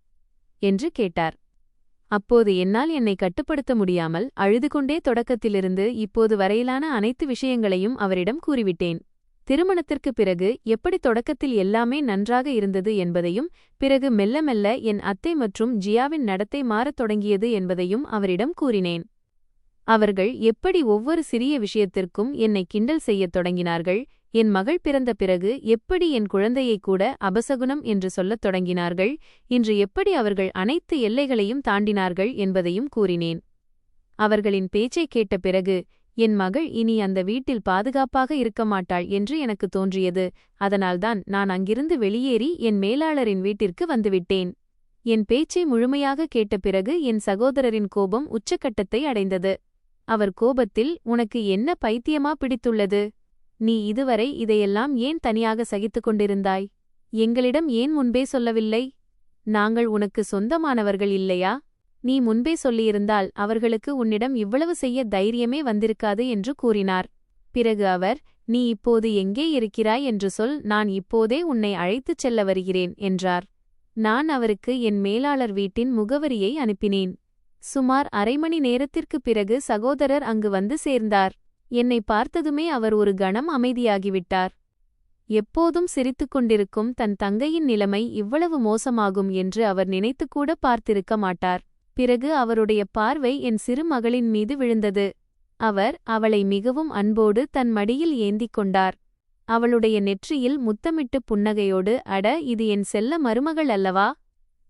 என்று கேட்டார். அப்போது என்னால் என்னை கட்டுப்படுத்த முடியாமல் அழுது கொண்டே தொடக்கத்திலிருந்து இப்போது வரையிலான அனைத்து விஷயங்களையும் அவரிடம் கூறிவிட்டேன். திருமணத்திற்குப் பிறகு எப்படி தொடக்கத்தில் எல்லாமே நன்றாக இருந்தது என்பதையும், பிறகு மெல்ல மெல்ல என் அத்தை மற்றும் ஜியாவின் நடத்தை மாறத் தொடங்கியது என்பதையும் அவரிடம் கூறினேன். அவர்கள் எப்படி ஒவ்வொரு சிறிய விஷயத்திற்கும் என்னை கிண்டல் செய்யத் தொடங்கினார்கள், என் மகள் பிறந்த பிறகு எப்படி என் குழந்தையைக் கூட அபசகுனம் என்று சொல்லத் தொடங்கினார்கள், இன்று எப்படி அவர்கள் அனைத்து எல்லைகளையும் தாண்டினார்கள் என்பதையும் கூறினேன். அவர்களின் பேச்சைக் கேட்ட பிறகு என் மகள் இனி அந்த வீட்டில் பாதுகாப்பாக இருக்க மாட்டாள் என்று எனக்கு தோன்றியது. அதனால்தான் நான் அங்கிருந்து வெளியேறி என் மேலாளரின் வீட்டிற்கு வந்துவிட்டேன். என் பேச்சை முழுமையாக கேட்ட பிறகு என் சகோதரரின் கோபம் உச்சக்கட்டத்தை அடைந்தது. அவர் கோபத்தில், உனக்கு என்ன பைத்தியமா பிடித்துள்ளது? நீ இதுவரை இதையெல்லாம் ஏன் தனியாக சகித்துக் கொண்டிருந்தாய்? எங்களிடம் ஏன் முன்பே சொல்லவில்லை? நாங்கள் உனக்கு சொந்தமானவர்கள் இல்லையா? நீ முன்பே சொல்லியிருந்தால் அவர்களுக்கு உன்னிடம் இவ்வளவு செய்ய தைரியமே வந்திருக்காது என்று கூறினார். பிறகு அவர், நீ இப்போது எங்கே இருக்கிறாய் என்று சொல், நான் இப்போதே உன்னை அழைத்துச் செல்ல வருகிறேன் என்றார். நான் அவருக்கு என் மேலாளர் வீட்டின் முகவரியை அனுப்பினேன். சுமார் அரை மணி நேரத்திற்குப் பிறகு சகோதரர் அங்கு வந்து சேர்ந்தார். என்னை பார்த்ததுமே அவர் ஒரு கணம் அமைதியாகிவிட்டார். எப்போதும் சிரித்துக் கொண்டிருக்கும் தன் தங்கையின் நிலைமை இவ்வளவு மோசமாகும் என்று அவர் நினைத்துக்கூட பார்த்திருக்க மாட்டார். பிறகு அவருடைய பார்வை என் சிறு மகளின் மீது விழுந்தது. அவர் அவளை மிகவும் அன்போடு தன் மடியில் ஏந்திக் கொண்டார். அவளுடைய நெற்றியில் முத்தமிட்டு புன்னகையோடு, அட, இது என் செல்ல மருமகள் அல்லவா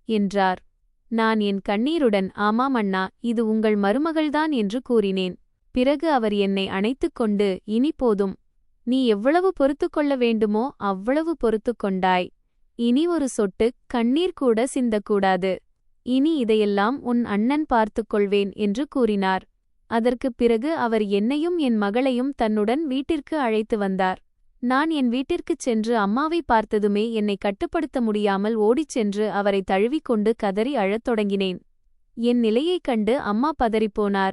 என்றார். நான் என் கண்ணீருடன், ஆமாம் அண்ணா, இது உங்கள் மருமகள்தான் என்று கூறினேன். பிறகு அவர் என்னை அணைத்துக் கொண்டு, இனி போதும். நீ எவ்வளவு பொறுத்துக்கொள்ள வேண்டுமோ அவ்வளவு பொறுத்துக் கொண்டாய். இனி ஒரு சொட்டு கண்ணீர் கூட சிந்தக்கூடாது. இனி இதையெல்லாம் உன் அண்ணன் பார்த்துக்கொள்வேன் என்று கூறினார். அதற்குப் பிறகு அவர் என்னையும் என் மகளையும் தன்னுடன் வீட்டிற்கு அழைத்து வந்தார். நான் என் வீட்டிற்குச் சென்று அம்மாவை பார்த்ததுமே என்னை கட்டுப்படுத்த முடியாமல் ஓடிச் சென்று அவரை தழுவிக்கொண்டு கதறி அழத் தொடங்கினேன். என் நிலையைக் கண்டு அம்மா பதறிப்போனார்.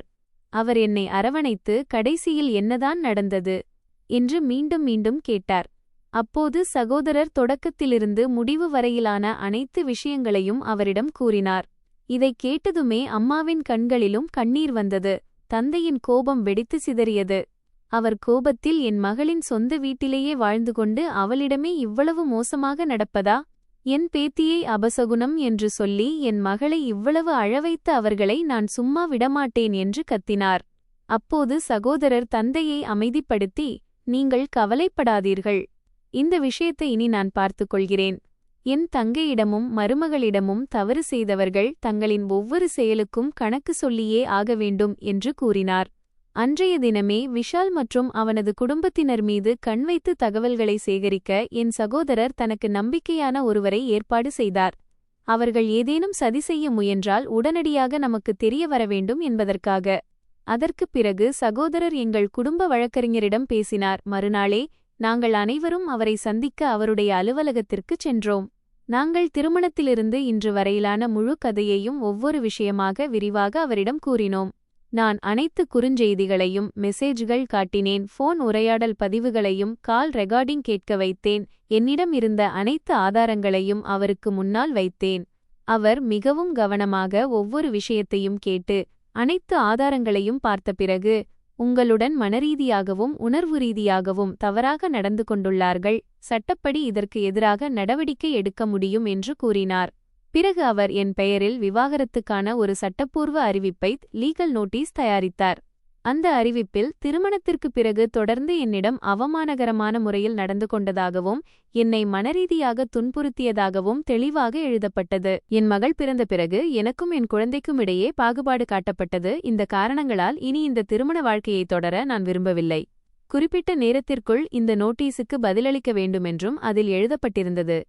அவர் என்னை அரவணைத்து, கடைசியில் என்னதான் நடந்தது என்று மீண்டும் மீண்டும் கேட்டார். அப்போது சகோதரர் தொடக்கத்திலிருந்து முடிவு வரையிலான அனைத்து விஷயங்களையும் அவரிடம் கூறினார். இதைக் கேட்டதுமே அம்மாவின் கண்களிலும் கண்ணீர் வந்தது. தந்தையின் கோபம் வெடித்து சிதறியது. அவர் கோபத்தில், என் மகளின் சொந்த வீட்டிலேயே வாழ்ந்து கொண்டு அவளிடமே இவ்வளவு மோசமாக நடப்பதா? என் பேத்தியை அபசகுனம் என்று சொல்லி என் மகளை இவ்வளவு அழவைத்த அவர்களை நான் சும்மா விடமாட்டேன் என்று கத்தினார். அப்போது சகோதரர் தந்தையை அமைதிப்படுத்தி, நீங்கள் கவலைப்படாதீர்கள். இந்த விஷயத்தை இனி நான் பார்த்துக் கொள்கிறேன். என் தங்கையிடமும் மருமகளிடமும் தவறு செய்தவர்கள் தங்களின் ஒவ்வொரு செயலுக்கும் கணக்கு சொல்லியே ஆக வேண்டும் என்று கூறினார். அன்றைய தினமே விஷால் மற்றும் அவனது குடும்பத்தினர் மீது கண்வைத்து தகவல்களை சேகரிக்க என் சகோதரர் தனக்கு நம்பிக்கையான ஒருவரை ஏற்பாடு செய்தார். அவர்கள் ஏதேனும் சதி செய்ய முயன்றால் உடனடியாக நமக்கு தெரிய வர வேண்டும் என்பதற்காக. அதற்குப் பிறகு சகோதரர் எங்கள் குடும்ப வழக்கறிஞரிடம் பேசினார். மறுநாளே நாங்கள் அனைவரும் அவரை சந்திக்க அவருடைய அலுவலகத்திற்குச் சென்றோம். நாங்கள் திருமணத்திலிருந்து இன்று வரையிலான முழு கதையையும் ஒவ்வொரு விஷயமாக விரிவாக அவரிடம் கூறினோம். நான் அனைத்து குறுஞ்செய்திகளையும் மெசேஜ்கள் காட்டினேன், ஃபோன் உரையாடல் பதிவுகளையும் கால் ரெக்கார்டிங் கேட்க வைத்தேன். என்னிடம் இருந்த அனைத்து ஆதாரங்களையும் அவருக்கு முன்னால் வைத்தேன். அவர் மிகவும் கவனமாக ஒவ்வொரு விஷயத்தையும் கேட்டு அனைத்து ஆதாரங்களையும் பார்த்த பிறகு, உங்களுடன் மனரீதியாகவும் உணர்வு ரீதியாகவும் தவறாக நடந்து கொண்டுள்ளார்கள், சட்டப்படி இதற்கு எதிராக நடவடிக்கை எடுக்க முடியும் என்று கூறினார். பிறகு அவர் என் பெயரில் விவாகரத்துக்கான ஒரு சட்டப்பூர்வ அறிவிப்பை லீகல் நோட்டீஸ் தயாரித்தார். அந்த அறிவிப்பில் திருமணத்திற்கு பிறகு தொடர்ந்து என்னிடம் அவமானகரமான முறையில் நடந்து கொண்டதாகவும் என்னை மனரீதியாக துன்புறுத்தியதாகவும் தெளிவாக எழுதப்பட்டது. என் மகள் பிறந்த பிறகு எனக்கும் என் குழந்தைக்கும் இடையே பாகுபாடு காட்டப்பட்டது. இந்த காரணங்களால் இனி இந்த திருமண வாழ்க்கையை தொடர நான் விரும்பவில்லை. குறிப்பிட்ட நேரத்திற்குள் இந்த நோட்டீஸுக்கு பதிலளிக்க வேண்டுமென்றும் அதில் எழுதப்பட்டிருந்தது.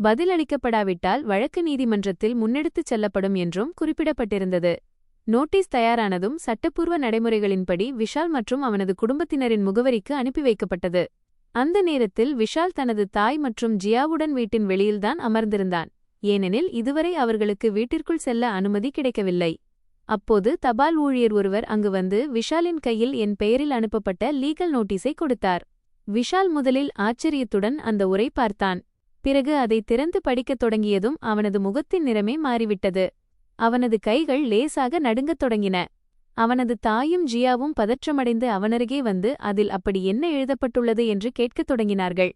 பதிலளிக்கப்படாவிட்டால் வழக்கு நீதிமன்றத்தில் முன்னெடுத்துச் செல்லப்படும் என்றும் குறிப்பிடப்பட்டிருந்தது. நோட்டீஸ் தயாரானதும் சட்டப்பூர்வ நடைமுறைகளின்படி விஷால் மற்றும் அவனது குடும்பத்தினரின் முகவரிக்கு அனுப்பி வைக்கப்பட்டது. அந்த நேரத்தில் விஷால் தனது தாய் மற்றும் ஜியாவுடன் வீட்டின் வெளியில்தான் அமர்ந்திருந்தான். ஏனெனில் இதுவரை அவர்களுக்கு வீட்டிற்குள் செல்ல அனுமதி கிடைக்கவில்லை. அப்போது தபால் ஊழியர் ஒருவர் அங்கு வந்து விஷாலின் கையில் என் பெயரில் அனுப்பப்பட்ட லீகல் நோட்டீஸை கொடுத்தார். விஷால் முதலில் ஆச்சரியத்துடன் அந்த உரை பார்த்தான். பிறகு அதை திறந்து படிக்கத் தொடங்கியதும் அவனது முகத்தின் நிறமே மாறிவிட்டது. அவனது கைகள் லேசாக நடுங்கத் தொடங்கின. அவனது தாயும் ஜியாவும் பதற்றமடைந்து அவனருகே வந்து அதில் அப்படி என்ன எழுதப்பட்டுள்ளது என்று கேட்கத் தொடங்கினார்கள்.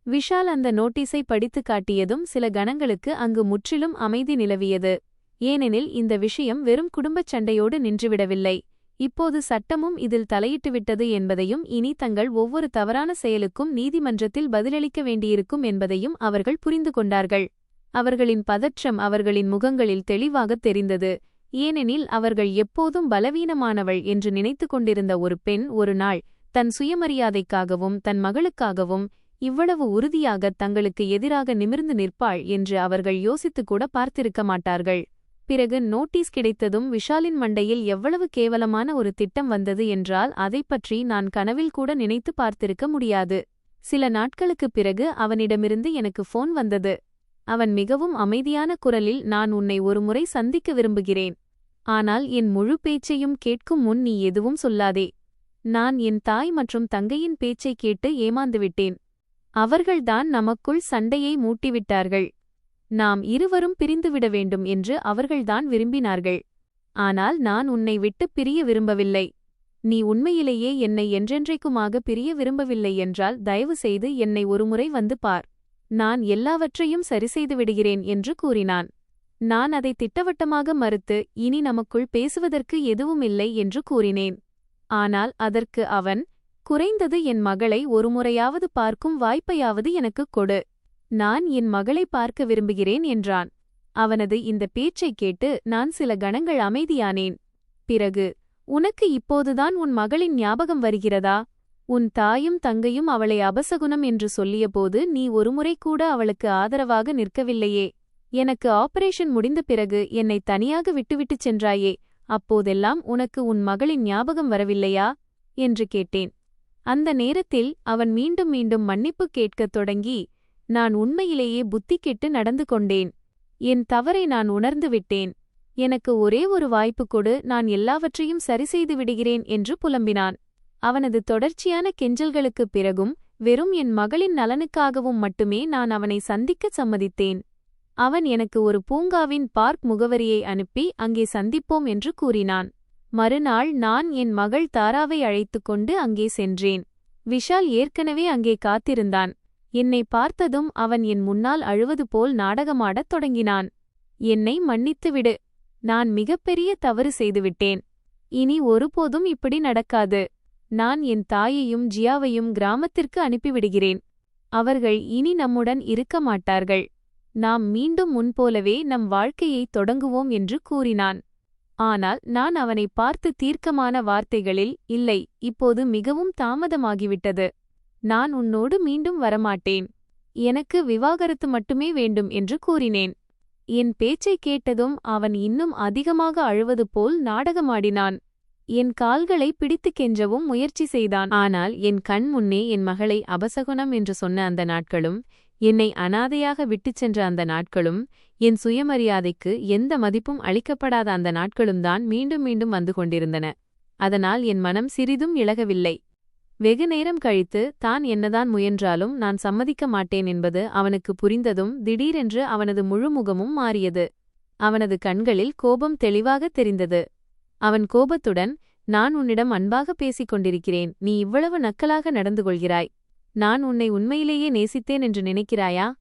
விஷால் அந்த நோட்டீஸை படித்துக் காட்டியதும் சில கணங்களுக்கு அங்கு முற்றிலும் அமைதி நிலவியது. ஏனெனில் இந்த விஷயம் வெறும் குடும்பச் சண்டையோடு நின்றுவிடவில்லை. இப்போது சட்டமும் இதில் தலையிட்டுவிட்டது என்பதையும் இனி தங்கள் ஒவ்வொரு தவறான செயலுக்கும் நீதிமன்றத்தில் பதிலளிக்க வேண்டியிருக்கும் என்பதையும் அவர்கள் புரிந்து கொண்டார்கள். அவர்களின் பதற்றம் அவர்களின் முகங்களில் தெளிவாகத் தெரிந்தது. ஏனெனில் அவர்கள் எப்போதும் பலவீனமானவள் என்று நினைத்து கொண்டிருந்த ஒரு பெண் ஒரு நாள் தன் சுயமரியாதைக்காகவும் தன் மகளுக்காகவும் இவ்வளவு உறுதியாகத் தங்களுக்கு எதிராக நிமிர்ந்து நிற்பாள் என்று அவர்கள் யோசித்துக்கூட பார்த்திருக்க மாட்டார்கள். பிறகு நோட்டீஸ் கிடைத்ததும் விஷாலின் மண்டையில் எவ்வளவு கேவலமான ஒரு திட்டம் வந்தது என்றால் அதைப்பற்றி நான் கனவில் கூட நினைத்து பார்த்திருக்க முடியாது. சில நாட்களுக்குப் பிறகு அவனிடமிருந்து எனக்கு ஃபோன் வந்தது. அவன் மிகவும் அமைதியான குரலில், நான் உன்னை ஒருமுறை சந்திக்க விரும்புகிறேன். ஆனால் என் முழு பேச்சையும் கேட்கும் முன் நீ எதுவும் சொல்லாதே. நான் என் தாய் மற்றும் தங்கையின் பேச்சைக் கேட்டு ஏமாந்துவிட்டேன். அவர்கள்தான் நமக்குள் சண்டையை மூட்டிவிட்டார்கள். நாம் இருவரும் பிரிந்துவிட வேண்டும் என்று அவர்கள்தான் விரும்பினார்கள். ஆனால் நான் உன்னை விட்டுப் பிரிய விரும்பவில்லை. நீ உண்மையிலேயே என்னை என்றென்றைக்குமாக பிரிய விரும்பவில்லை என்றால் தயவு செய்து என்னை ஒருமுறை வந்து பார். நான் எல்லாவற்றையும் சரிசெய்து விடுகிறேன் என்று கூறினான். நான் அதை திட்டவட்டமாக மறுத்து இனி நமக்குள் பேசுவதற்கு எதுவுமில்லை என்று கூறினேன். ஆனால் அதற்கு அவன், குறைந்தது என் மகளை ஒருமுறையாவது பார்க்கும் வாய்ப்பையாவது எனக்குக் கொடு. நான் என் மகளை பார்க்க விரும்புகிறேன் என்றான். அவனது இந்த பேச்சைக் கேட்டு நான் சில கணங்கள் அமைதியானேன். பிறகு, உனக்கு இப்போதுதான் உன் மகளின் ஞாபகம் வருகிறதா? உன் தாயும் தங்கையும் அவளை அபசகுனம் என்று சொல்லியபோது நீ ஒருமுறை கூட அவளுக்கு ஆதரவாக நிற்கவில்லையே. எனக்கு ஆபரேஷன் முடிந்த பிறகு என்னை தனியாக விட்டுவிட்டுச் சென்றாயே, அப்போதெல்லாம் உனக்கு உன் மகளின் ஞாபகம் வரவில்லையா என்று கேட்டேன். அந்த நேரத்தில் அவன் மீண்டும் மீண்டும் மன்னிப்பு கேட்கத் தொடங்கி, நான் உண்மையிலேயே புத்தி கெட்டு நடந்து கொண்டேன். என் தவறை நான் உணர்ந்து விட்டேன். எனக்கு ஒரே ஒரு வாய்ப்பு கொடு, நான் எல்லாவற்றையும் சரிசெய்து விடுகிறேன் என்று புலம்பினான். அவனது தொடர்ச்சியான கெஞ்சல்களுக்குப் பிறகும் வெறும் என் மகளின் நலனுக்காகவும் மட்டுமே நான் அவனை சந்திக்கச் சம்மதித்தேன். அவன் எனக்கு ஒரு பூங்காவின் பார்க் முகவரியை அனுப்பி அங்கே சந்திப்போம் என்று கூறினான். மறுநாள் நான் என் மகள் தாராவை அழைத்துக் கொண்டு அங்கே சென்றேன். விஷால் ஏற்கனவே அங்கே காத்திருந்தான். என்னை பார்த்ததும் அவன் என் முன்னால் அழுவது போல் நாடகமாடத் தொடங்கினான். என்னை மன்னித்துவிடு. நான் மிகப்பெரிய தவறு செய்துவிட்டேன். இனி ஒருபோதும் இப்படி நடக்காது. நான் என் தாயையும் ஜியாவையும் கிராமத்திற்கு அனுப்பிவிடுகிறேன். அவர்கள் இனி நம்முடன் இருக்க மாட்டார்கள். நாம் மீண்டும் முன்போலவே நம் வாழ்க்கையை தொடங்குவோம் என்று கூறினான். ஆனால் நான் அவனை பார்த்து தீர்க்கமான வார்த்தைகளில், இல்லை, இப்போது மிகவும் தாமதமாகிவிட்டது. நான் உன்னோடு மீண்டும் வரமாட்டேன். எனக்கு விவாகரத்து மட்டுமே வேண்டும் என்று கூறினேன். என் பேச்சைக் கேட்டதும் அவன் இன்னும் அதிகமாக அழுவது போல் நாடகமாடினான். என் கால்களை பிடித்துக் கெஞ்சவும் முயற்சி செய்தான். ஆனால் என் கண் முன்னே என் மகளை அபசகுனம் என்று சொன்ன அந்த நாட்களும் என்னை அனாதையாக விட்டுச் சென்ற அந்த நாட்களும், என் சுயமரியாதைக்கு எந்த மதிப்பும் அளிக்கப்படாத அந்த நாட்களும் தான் மீண்டும் மீண்டும் வந்து கொண்டிருந்தன. அதனால் என் மனம் சிறிதும் இளகவில்லை. வெகு நேரம் கழித்து தான் என்னதான் முயன்றாலும் நான் சம்மதிக்க மாட்டேன் என்பது அவனுக்கு புரிந்ததும் திடீரென்று அவனது முழுமுகமும் மாறியது. அவனது கண்களில் கோபம் தெளிவாக தெரிந்தது. அவன் கோபத்துடன், நான் உன்னிடம் அன்பாக பேசிக் கொண்டிருக்கிறேன், நீ இவ்வளவு நக்கலாக நடந்து கொள்கிறாய். நான் உன்னை உண்மையிலேயே நேசித்தேன் என்று நினைக்கிறாயா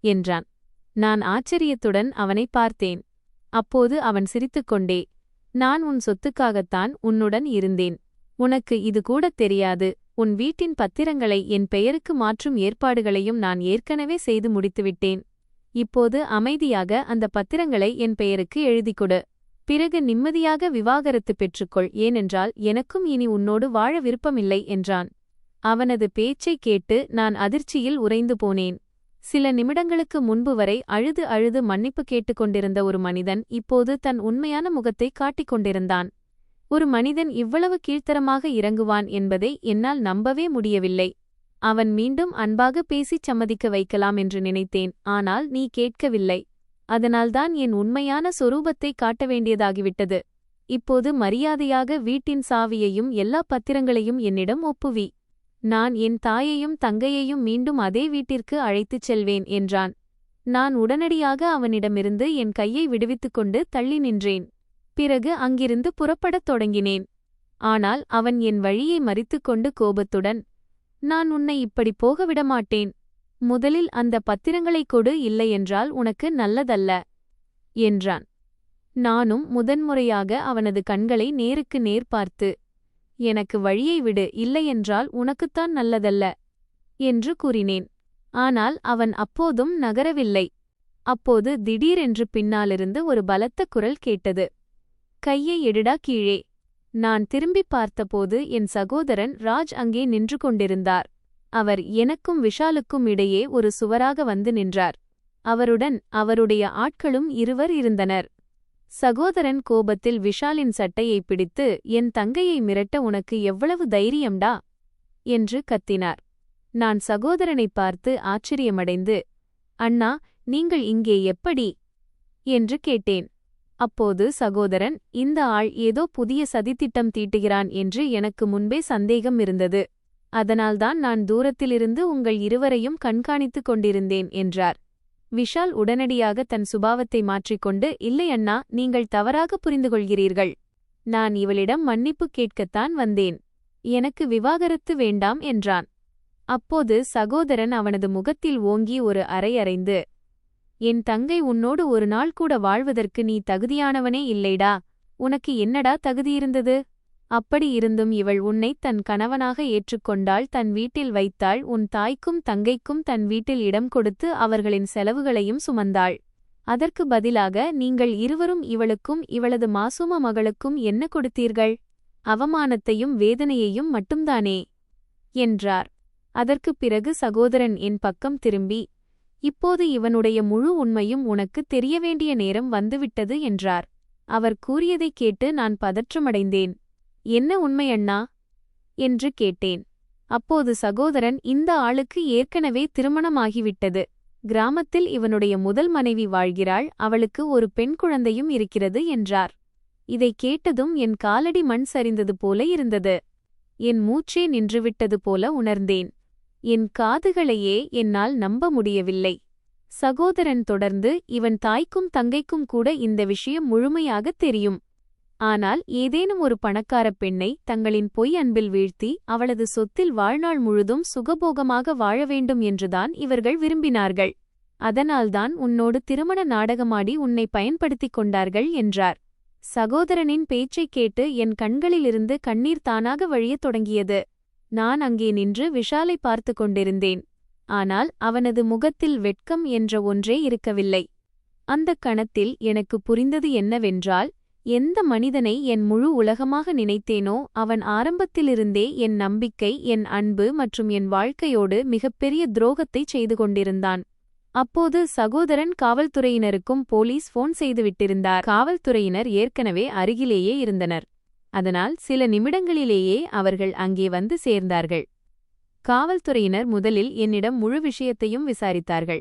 என்றான். நான் ஆச்சரியத்துடன் அவனை பார்த்தேன். அப்போது அவன் சிரித்துக்கொண்டே, நான் உன் சொத்துக்காகத்தான் உன்னுடன் இருந்தேன். உனக்கு இது கூடத் தெரியாது. உன் வீட்டின் பத்திரங்களை என் பெயருக்கு மாற்றும் ஏற்பாடுகளையும் நான் ஏற்கனவே செய்து முடித்துவிட்டேன். இப்போது அமைதியாக அந்த பத்திரங்களை என் பெயருக்கு எழுதிக்கொடு. பிறகு நிம்மதியாக விவாகரத்து பெற்றுக்கொள். ஏனென்றால் எனக்கும் இனி உன்னோடு வாழ விருப்பமில்லை என்றான். அவனது பேச்சைக் கேட்டு நான் அதிர்ச்சியில் உறைந்து போனேன். சில நிமிடங்களுக்கு முன்பு வரை அழுது அழுது மன்னிப்பு கேட்டுக்கொண்டிருந்த ஒரு மனிதன் இப்போது தன் உண்மையான முகத்தை காட்டிக் கொண்டிருந்தான். ஒரு மனிதன் இவ்வளவு கீழ்த்தரமாக இறங்குவான் என்பதை என்னால் நம்பவே முடியவில்லை. அவன் மீண்டும் அன்பாக பேசிச் சம்மதிக்க வைக்கலாம் என்று நினைத்தேன். ஆனால் நீ கேட்கவில்லை. அதனால்தான் என் உண்மையான சொரூபத்தை காட்ட வேண்டியதாகிவிட்டது. இப்போது மரியாதையாக வீட்டின் சாவியையும் எல்லா பத்திரங்களையும் என்னிடம் ஒப்புவி. நான் என் தாயையும் தங்கையையும் மீண்டும் அதே வீட்டிற்கு அழைத்துச் செல்வேன் என்றான். நான் உடனடியாக அவனிடமிருந்து என் கையை விடுவித்துக்கொண்டு தள்ளி நின்றேன். பிறகு அங்கிருந்து புறப்படத் தொடங்கினேன். ஆனால் அவன் என் வழியை மறித்துக்கொண்டு கோபத்துடன், நான் உன்னை இப்படி போக விடமாட்டேன். முதலில் அந்த பத்திரங்களைக் கொடு, இல்லையென்றால் உனக்கு நல்லதல்ல என்றான். நானும் முதன்முறையாக அவனது கண்களை நேருக்கு நேர் பார்த்து, எனக்கு வழியை விடு, இல்லையென்றால் உனக்குத்தான் நல்லதல்ல என்று கூறினேன். ஆனால் அவன் அப்போதும் நகரவில்லை. அப்போது திடீரென்று பின்னாலிருந்து ஒரு பலத்த குரல் கேட்டது. கையை எடுடா கீழே. நான் திரும்பிப் பார்த்தபோது என் சகோதரன் ராஜ் அங்கே நின்று கொண்டிருந்தார். அவர் எனக்கும் விஷாலுக்கும் இடையே ஒரு சுவராக வந்து நின்றார். அவருடன் அவருடைய ஆட்களும் இருவர் இருந்தனர். சகோதரன் கோபத்தில் விஷாலின் சட்டையை பிடித்து, என் தங்கையை மிரட்ட உனக்கு எவ்வளவு தைரியம்டா என்று கத்தினார். நான் சகோதரனை பார்த்து ஆச்சரியமடைந்து, அண்ணா, நீங்கள் இங்கே எப்படி என்று கேட்டேன். அப்போது சகோதரன், இந்த ஆள் ஏதோ புதிய சதித்திட்டம் தீட்டுகிறான் என்று எனக்கு முன்பே சந்தேகம் இருந்தது. அதனால்தான் நான் தூரத்திலிருந்து உங்கள் இருவரையும் கண்காணித்துக் கொண்டிருந்தேன் என்றார். விஷால் உடனடியாக தன் சுபாவத்தை மாற்றிக்கொண்டு, இல்லை அண்ணா, நீங்கள் தவறாக புரிந்துகொள்கிறீர்கள். நான் இவளிடம் மன்னிப்பு கேட்கத்தான் வந்தேன். எனக்கு விவாகரத்து வேண்டாம் என்றான். அப்போது சகோதரன் அவனது முகத்தில் ஓங்கி ஒரு அறை அறைந்து, என் தங்கை உன்னோடு ஒரு நாள் கூட வாழ்வதற்கு நீ தகுதியானவனே இல்லைடா. உனக்கு என்னடா தகுதியிருந்தது? அப்படி இருந்தும் இவள் உன்னைத் தன் கணவனாக ஏற்றுக்கொண்டாள், தன் வீட்டில் வைத்தாள், உன் தாய்க்கும் தங்கைக்கும் தன் வீட்டில் இடம் கொடுத்து அவர்களின் செலவுகளையும் சுமந்தாள். அதற்கு பதிலாக நீங்கள் இருவரும் இவளுக்கும் இவளது மாசூம மகளுக்கும் என்ன கொடுத்தீர்கள்? அவமானத்தையும் வேதனையையும் மட்டும்தானே என்றார். அதற்குப் பிறகு சகோதரன் என் பக்கம் திரும்பி, இப்போது இவனுடைய முழு உண்மையும் உனக்கு தெரிய வேண்டிய நேரம் வந்துவிட்டது என்றார். அவர் கூறியதைக் கேட்டு நான் பதற்றமடைந்தேன். என்ன உண்மை அண்ணா என்று கேட்டேன். அப்போது சகோதரன், இந்த ஆளுக்கு ஏற்கனவே திருமணமாகிவிட்டது. கிராமத்தில் இவனுடைய முதல் மனைவி வாழ்கிறாள், அவளுக்கு ஒரு பெண் குழந்தையும் இருக்கிறது என்றார். இதைக் கேட்டதும் என் காலடி மண் சரிந்தது போல இருந்தது. என் மூச்சே நின்றுவிட்டது போல உணர்ந்தேன். என் காதுகளையே என்னால் நம்ப முடியவில்லை. சகோதரன் தொடர்ந்து, இவன் தாய்க்கும் தங்கைக்கும் கூட இந்த விஷயம் முழுமையாகத் தெரியும். ஆனால் ஏதேனும் ஒரு பணக்காரப் பெண்ணை தங்களின் பொய் அன்பில் வீழ்த்தி அவளது சொத்தில் வாழ்நாள் முழுதும் சுகபோகமாக வாழ வேண்டும் என்றுதான் இவர்கள் விரும்பினார்கள். அதனால்தான் உன்னோடு திருமண நாடகமாடி உன்னை பயன்படுத்திக் கொண்டார்கள் என்றார். சகோதரனின் பேச்சைக் கேட்டு என் கண்களிலிருந்து கண்ணீர் தானாக வழியத் தொடங்கியது. நான் அங்கே நின்று விஷாலை பார்த்து கொண்டிருந்தேன். ஆனால் அவனது முகத்தில் வெட்கம் என்ற ஒன்றே இருக்கவில்லை. அந்தக் கணத்தில் எனக்கு புரிந்தது என்னவென்றால், எந்த மனிதனை என் முழு உலகமாக நினைத்தேனோ அவன் ஆரம்பத்திலிருந்தே என் நம்பிக்கை, என் அன்பு மற்றும் என் வாழ்க்கையோடு மிகப்பெரிய துரோகத்தைச் செய்து கொண்டிருந்தான். அப்போது சகோதரன் காவல்துறையினருக்கும் போலீஸ் போன் செய்துவிட்டிருந்தார். காவல்துறையினர் ஏற்கனவே அருகிலேயே இருந்தனர். அதனால் சில நிமிடங்களிலேயே அவர்கள் அங்கே வந்து சேர்ந்தார்கள். காவல்துறையினர் முதலில் என்னிடம் முழு விஷயத்தையும் விசாரித்தார்கள்.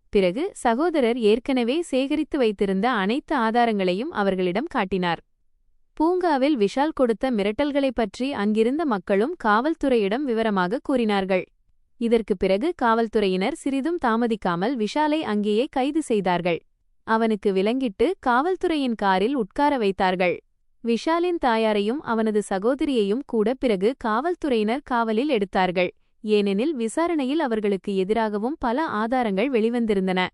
பிறகு சகோதரர் ஏற்கனவே சேகரித்து வைத்திருந்த அனைத்து ஆதாரங்களையும் அவர்களிடம் காட்டினார். பூங்காவில் விஷால் கொடுத்த மிரட்டல்களைப் பற்றி அங்கிருந்த மக்களும் காவல்துறையிடம் விவரமாக கூறினார்கள். இதற்குப் பிறகு காவல்துறையினர் சிறிதும் தாமதிக்காமல் விஷாலை அங்கேயே கைது செய்தார்கள். அவனுக்கு விலங்கிட்டு காவல்துறையின் காரில் உட்கார வைத்தார்கள். விஷாலின் தாயாரையும் அவனது சகோதரியையும் கூட பிறகு காவல்துறையினர் காவலில் எடுத்தார்கள். ஏனெனில் விசாரணையில் அவர்களுக்கு எதிராகவும் பல ஆதாரங்கள் வெளிவந்திருந்தன.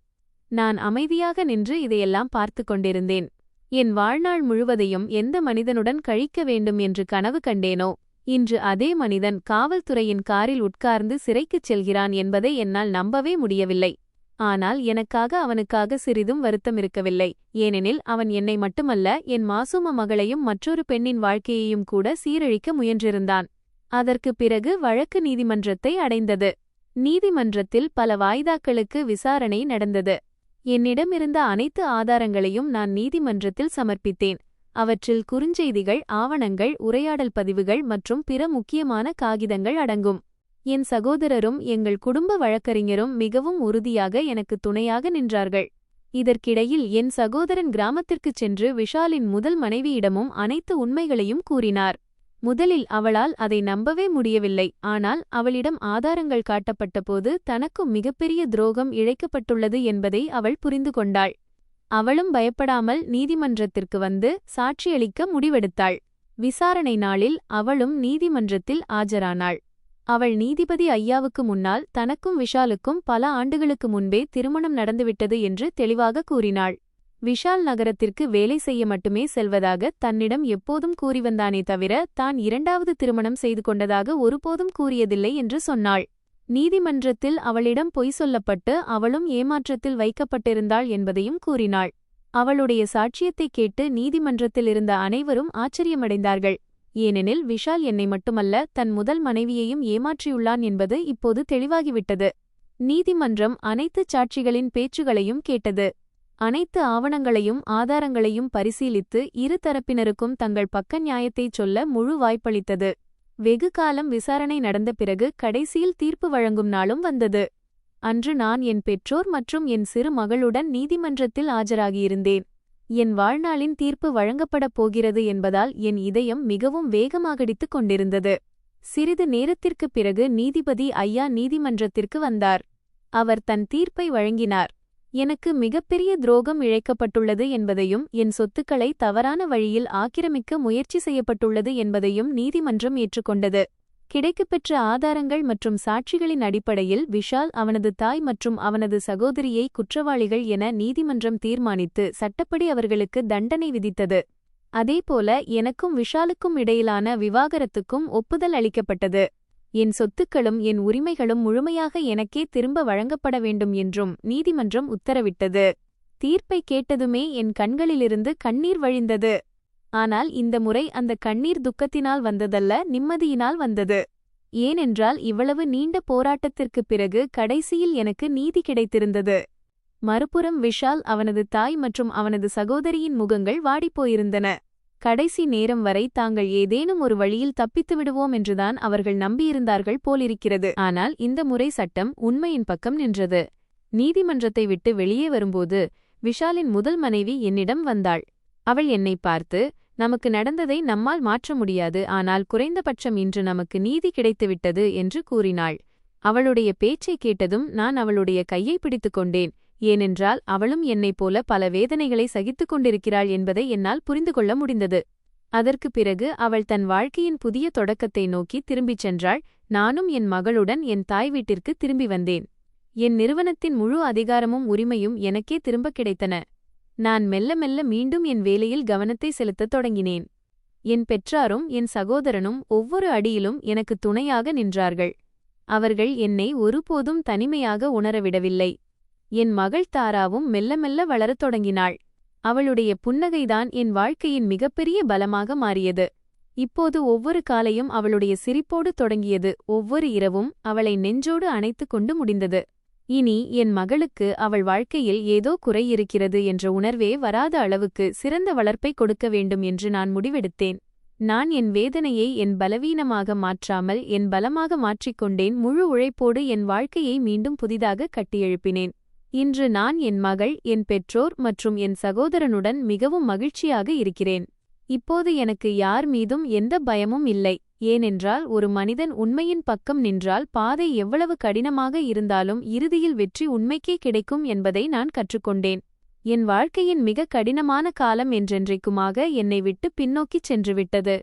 நான் அமைதியாக நின்று இதையெல்லாம் பார்த்து கொண்டிருந்தேன். என் வாழ்நாள் முழுவதையும் எந்த மனிதனுடன் கழிக்க வேண்டும் என்று கனவு கண்டேனோ, இன்று அதே மனிதன் காவல்துறையின் காரில் உட்கார்ந்து சிறைக்குச் செல்கிறான் என்பதை என்னால் நம்பவே முடியவில்லை. ஆனால் எனக்காக அவனுக்காக சிறிதும் வருத்தமிருக்கவில்லை. ஏனெனில் அவன் என்னை மட்டுமல்ல, என் மாசூம மகளையும் மற்றொரு பெண்ணின் வாழ்க்கையையும் கூட சீரழிக்க முயன்றிருந்தான். அதற்குப் பிறகு வழக்கு நீதிமன்றத்தை அடைந்தது. நீதிமன்றத்தில் பல வாய்தாக்களுக்கு விசாரணை நடந்தது. என்னிடமிருந்த அனைத்து ஆதாரங்களையும் நான் நீதிமன்றத்தில் சமர்ப்பித்தேன். அவற்றில் குறுஞ்செய்திகள், ஆவணங்கள், உரையாடல் பதிவுகள் மற்றும் பிற முக்கியமான காகிதங்கள் அடங்கும். என் சகோதரரும் எங்கள் குடும்ப வழக்கறிஞரும் மிகவும் உறுதியாக எனக்கு துணையாக நின்றார்கள். இதற்கிடையில் என் சகோதரன் கிராமத்திற்குச் சென்று விஷாலின் முதல் மனைவியிடமும் அனைத்து உண்மைகளையும் கூறினார். முதலில் அவளால் அதை நம்பவே முடியவில்லை. ஆனால் அவளிடம் ஆதாரங்கள் காட்டப்பட்டபோது தனக்கும் மிகப்பெரிய துரோகம் இழைக்கப்பட்டுள்ளது என்பதை அவள் புரிந்து கொண்டாள். அவளும் பயப்படாமல் நீதிமன்றத்திற்கு வந்து சாட்சியளிக்க முடிவெடுத்தாள். விசாரணை நாளில் அவளும் நீதிமன்றத்தில் ஆஜரானாள். அவள் நீதிபதி ஐயாவுக்கு முன்னால் தனக்கும் விஷாலுக்கும் பல ஆண்டுகளுக்கு முன்பே திருமணம் நடந்துவிட்டது என்று தெளிவாக கூறினாள். விஷால் நகரத்திற்கு வேலை செய்ய மட்டுமே செல்வதாக தன்னிடம் எப்போதும் கூறி வந்தானே தவிர தான் இரண்டாவது திருமணம் செய்து கொண்டதாக ஒருபோதும் கூறியதில்லை என்று சொன்னாள். நீதிமன்றத்தில் அவளிடம் பொய் சொல்லப்பட்டு அவளும் ஏமாற்றத்தில் வைக்கப்பட்டிருந்தாள் என்பதையும் கூறினாள். அவளுடைய சாட்சியத்தைக் கேட்டு நீதிமன்றத்தில் இருந்த அனைவரும் ஆச்சரியமடைந்தார்கள். ஏனெனில் விஷால் என்னை மட்டுமல்ல, தன் முதல் மனைவியையும் ஏமாற்றியுள்ளான் என்பது இப்போது தெளிவாகிவிட்டது. நீதிமன்றம் அனைத்து சாட்சிகளின் பேச்சுகளையும் கேட்டது. அனைத்து ஆவணங்களையும் ஆதாரங்களையும் பரிசீலித்து இரு தரப்பினருக்கும் தங்கள் பக்க நியாயத்தைச் சொல்ல முழு வாய்ப்பளித்தது. வெகு காலம் விசாரணை நடந்த பிறகு கடைசியில் தீர்ப்பு வழங்கும் நாளும் வந்தது. அன்று நான் என் பெற்றோர் மற்றும் என் சிறு மகளுடன் நீதிமன்றத்தில் ஆஜராகியிருந்தேன். என் வாழ்நாளின் தீர்ப்பு வழங்கப்படப் போகிறது என்பதால் என் இதயம் மிகவும் வேகமாகடித்துக் கொண்டிருந்தது. சிறிது நேரத்திற்குப் பிறகு நீதிபதி ஐயா நீதிமன்றத்திற்கு வந்தார். அவர் தன் தீர்ப்பை வழங்கினார். எனக்கு மிகப்பெரிய துரோகம் இழைக்கப்பட்டுள்ளது என்பதையும் என் சொத்துக்களை தவறான வழியில் ஆக்கிரமிக்க முயற்சி செய்யப்பட்டுள்ளது என்பதையும் நீதிமன்றம் ஏற்றுக்கொண்டது. கிடைக்கப்பெற்ற ஆதாரங்கள் மற்றும் சாட்சிகளின் அடிப்படையில் விஷால், அவனது தாய் மற்றும் அவனது சகோதரியை குற்றவாளிகள் என நீதிமன்றம் தீர்மானித்து சட்டப்படி அவர்களுக்கு தண்டனை விதித்தது. அதேபோல எனக்கும் விஷாலுக்கும் இடையிலான விவாகரத்துக்கும் ஒப்புதல் அளிக்கப்பட்டது. என் சொத்துக்களும் என் உரிமைகளும் முழுமையாக எனக்கே திரும்ப வழங்கப்பட வேண்டும் என்றும் நீதிமன்றம் உத்தரவிட்டது. தீர்ப்பை கேட்டதுமே என் கண்களிலிருந்து கண்ணீர் வழிந்தது. ஆனால் இந்த முறை அந்த கண்ணீர் துக்கத்தினால் வந்ததல்ல, நிம்மதியினால் வந்தது. ஏனென்றால் இவ்வளவு நீண்ட போராட்டத்திற்குப் பிறகு கடைசியில் எனக்கு நீதி கிடைத்திருந்தது. மறுபுறம் விஷால், அவனது தாய் மற்றும் அவனது சகோதரியின் முகங்கள் வாடிப்போயிருந்தன. கடைசி நேரம் வரை தாங்கள் ஏதேனும் ஒரு வழியில் தப்பித்து விடுவோம் என்றுதான் அவர்கள் நம்பியிருந்தார்கள் போலிருக்கிறது. ஆனால் இந்த முறை சட்டம் உண்மையின் பக்கம் நின்றது. நீதிமன்றத்தை விட்டு வெளியே வரும்போது விஷாலின் முதல் மனைவி என்னிடம் வந்தாள். அவள் என்னை பார்த்து, நமக்கு நடந்ததை நம்மால் மாற்ற முடியாது, ஆனால் குறைந்தபட்சம் இன்று நமக்கு நீதி கிடைத்துவிட்டது என்று கூறினாள். அவளுடைய பேச்சை கேட்டதும் நான் அவளுடைய கையை பிடித்துக் கொண்டேன். ஏனென்றால் அவளும் என்னைப் போல பல வேதனைகளை சகித்துக் கொண்டிருக்கிறாள் என்பதை என்னால் புரிந்து கொள்ள முடிந்தது. அதற்குப் பிறகு அவள் தன் வாழ்க்கையின் புதிய தொடக்கத்தை நோக்கி திரும்பிச் சென்றாள். நானும் என் மகளுடன் என் தாய் வீட்டிற்கு திரும்பி வந்தேன். என் நிறுவனத்தின் முழு அதிகாரமும் உரிமையும் எனக்கே திரும்பக் கிடைத்தன. நான் மெல்ல மெல்ல மீண்டும் என் வேலையில் கவனத்தை செலுத்தத் தொடங்கினேன். என் பெற்றாரும் என் சகோதரனும் ஒவ்வொரு அடியிலும் எனக்கு துணையாக நின்றார்கள். அவர்கள் என்னை ஒருபோதும் தனிமையாக உணரவிடவில்லை. என் மகள் தாராவும் மெல்ல மெல்ல வளரத் தொடங்கினாள். அவளுடைய புன்னகைதான் என் வாழ்க்கையின் மிகப்பெரிய பலமாக மாறியது. இப்போது ஒவ்வொரு காலையும் அவளுடைய சிரிப்போடு தொடங்கியது. ஒவ்வொரு இரவும் அவளை நெஞ்சோடு அணைத்துக் கொண்டு முடிந்தது. இனி என் மகளுக்கு அவள் வாழ்க்கையில் ஏதோ குறை இருக்கிறது என்ற உணர்வே வராத அளவுக்கு சிறந்த வளர்ப்பை கொடுக்க வேண்டும் என்று நான் முடிவெடுத்தேன். நான் என் வேதனையை என் பலவீனமாக மாற்றாமல் என் பலமாக மாற்றிக்கொண்டேன். முழு உழைப்போடு என் வாழ்க்கையை மீண்டும் புதிதாக கட்டியெழுப்பினேன். இன்று நான் என் மகள், என் பெற்றோர் மற்றும் என் சகோதரனுடன் மிகவும் மகிழ்ச்சியாக இருக்கிறேன். இப்போது எனக்கு யார் மீதும் எந்த பயமும் இல்லை. ஏனென்றால் ஒரு மனிதன் உண்மையின் பக்கம் நின்றால் பாதை எவ்வளவு கடினமாக இருந்தாலும் இறுதியில் வெற்றி உண்மைக்கே கிடைக்கும் என்பதை நான் கற்றுக்கொண்டேன். என் வாழ்க்கையின் மிக கடினமான காலம் என்றென்றைக்குமாக என்னை விட்டு பின்னோக்கிச் சென்றுவிட்டது.